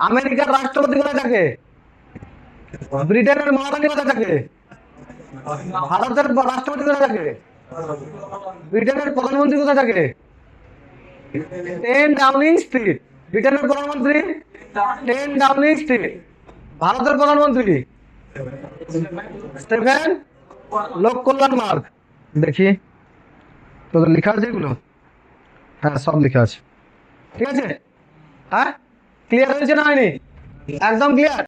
আমেরিকার রাষ্ট্রপতি কোথায় থাকে? ব্রিটেনের মহারানী কোথায় থাকে? ভারতের রাষ্ট্রপতি কোথায় থাকে? ব্রিটেনের প্রধানমন্ত্রী কোথায় থাকে? 10 ডাউনিং স্ট্রিট। ব্রিটেনের প্রধানমন্ত্রী 10 ডাউনিং স্ট্রিট। ভারতের প্রধানমন্ত্রী 7 লোক কল্যাণ মার্গ। দেখি তোদের লেখা আছে এগুলো? হ্যাঁ, সব লেখা আছে। ঠিক আছে? হ্যাঁ, ক্লিয়ার হয়েছে না হয়নি? একদম ক্লিয়ার।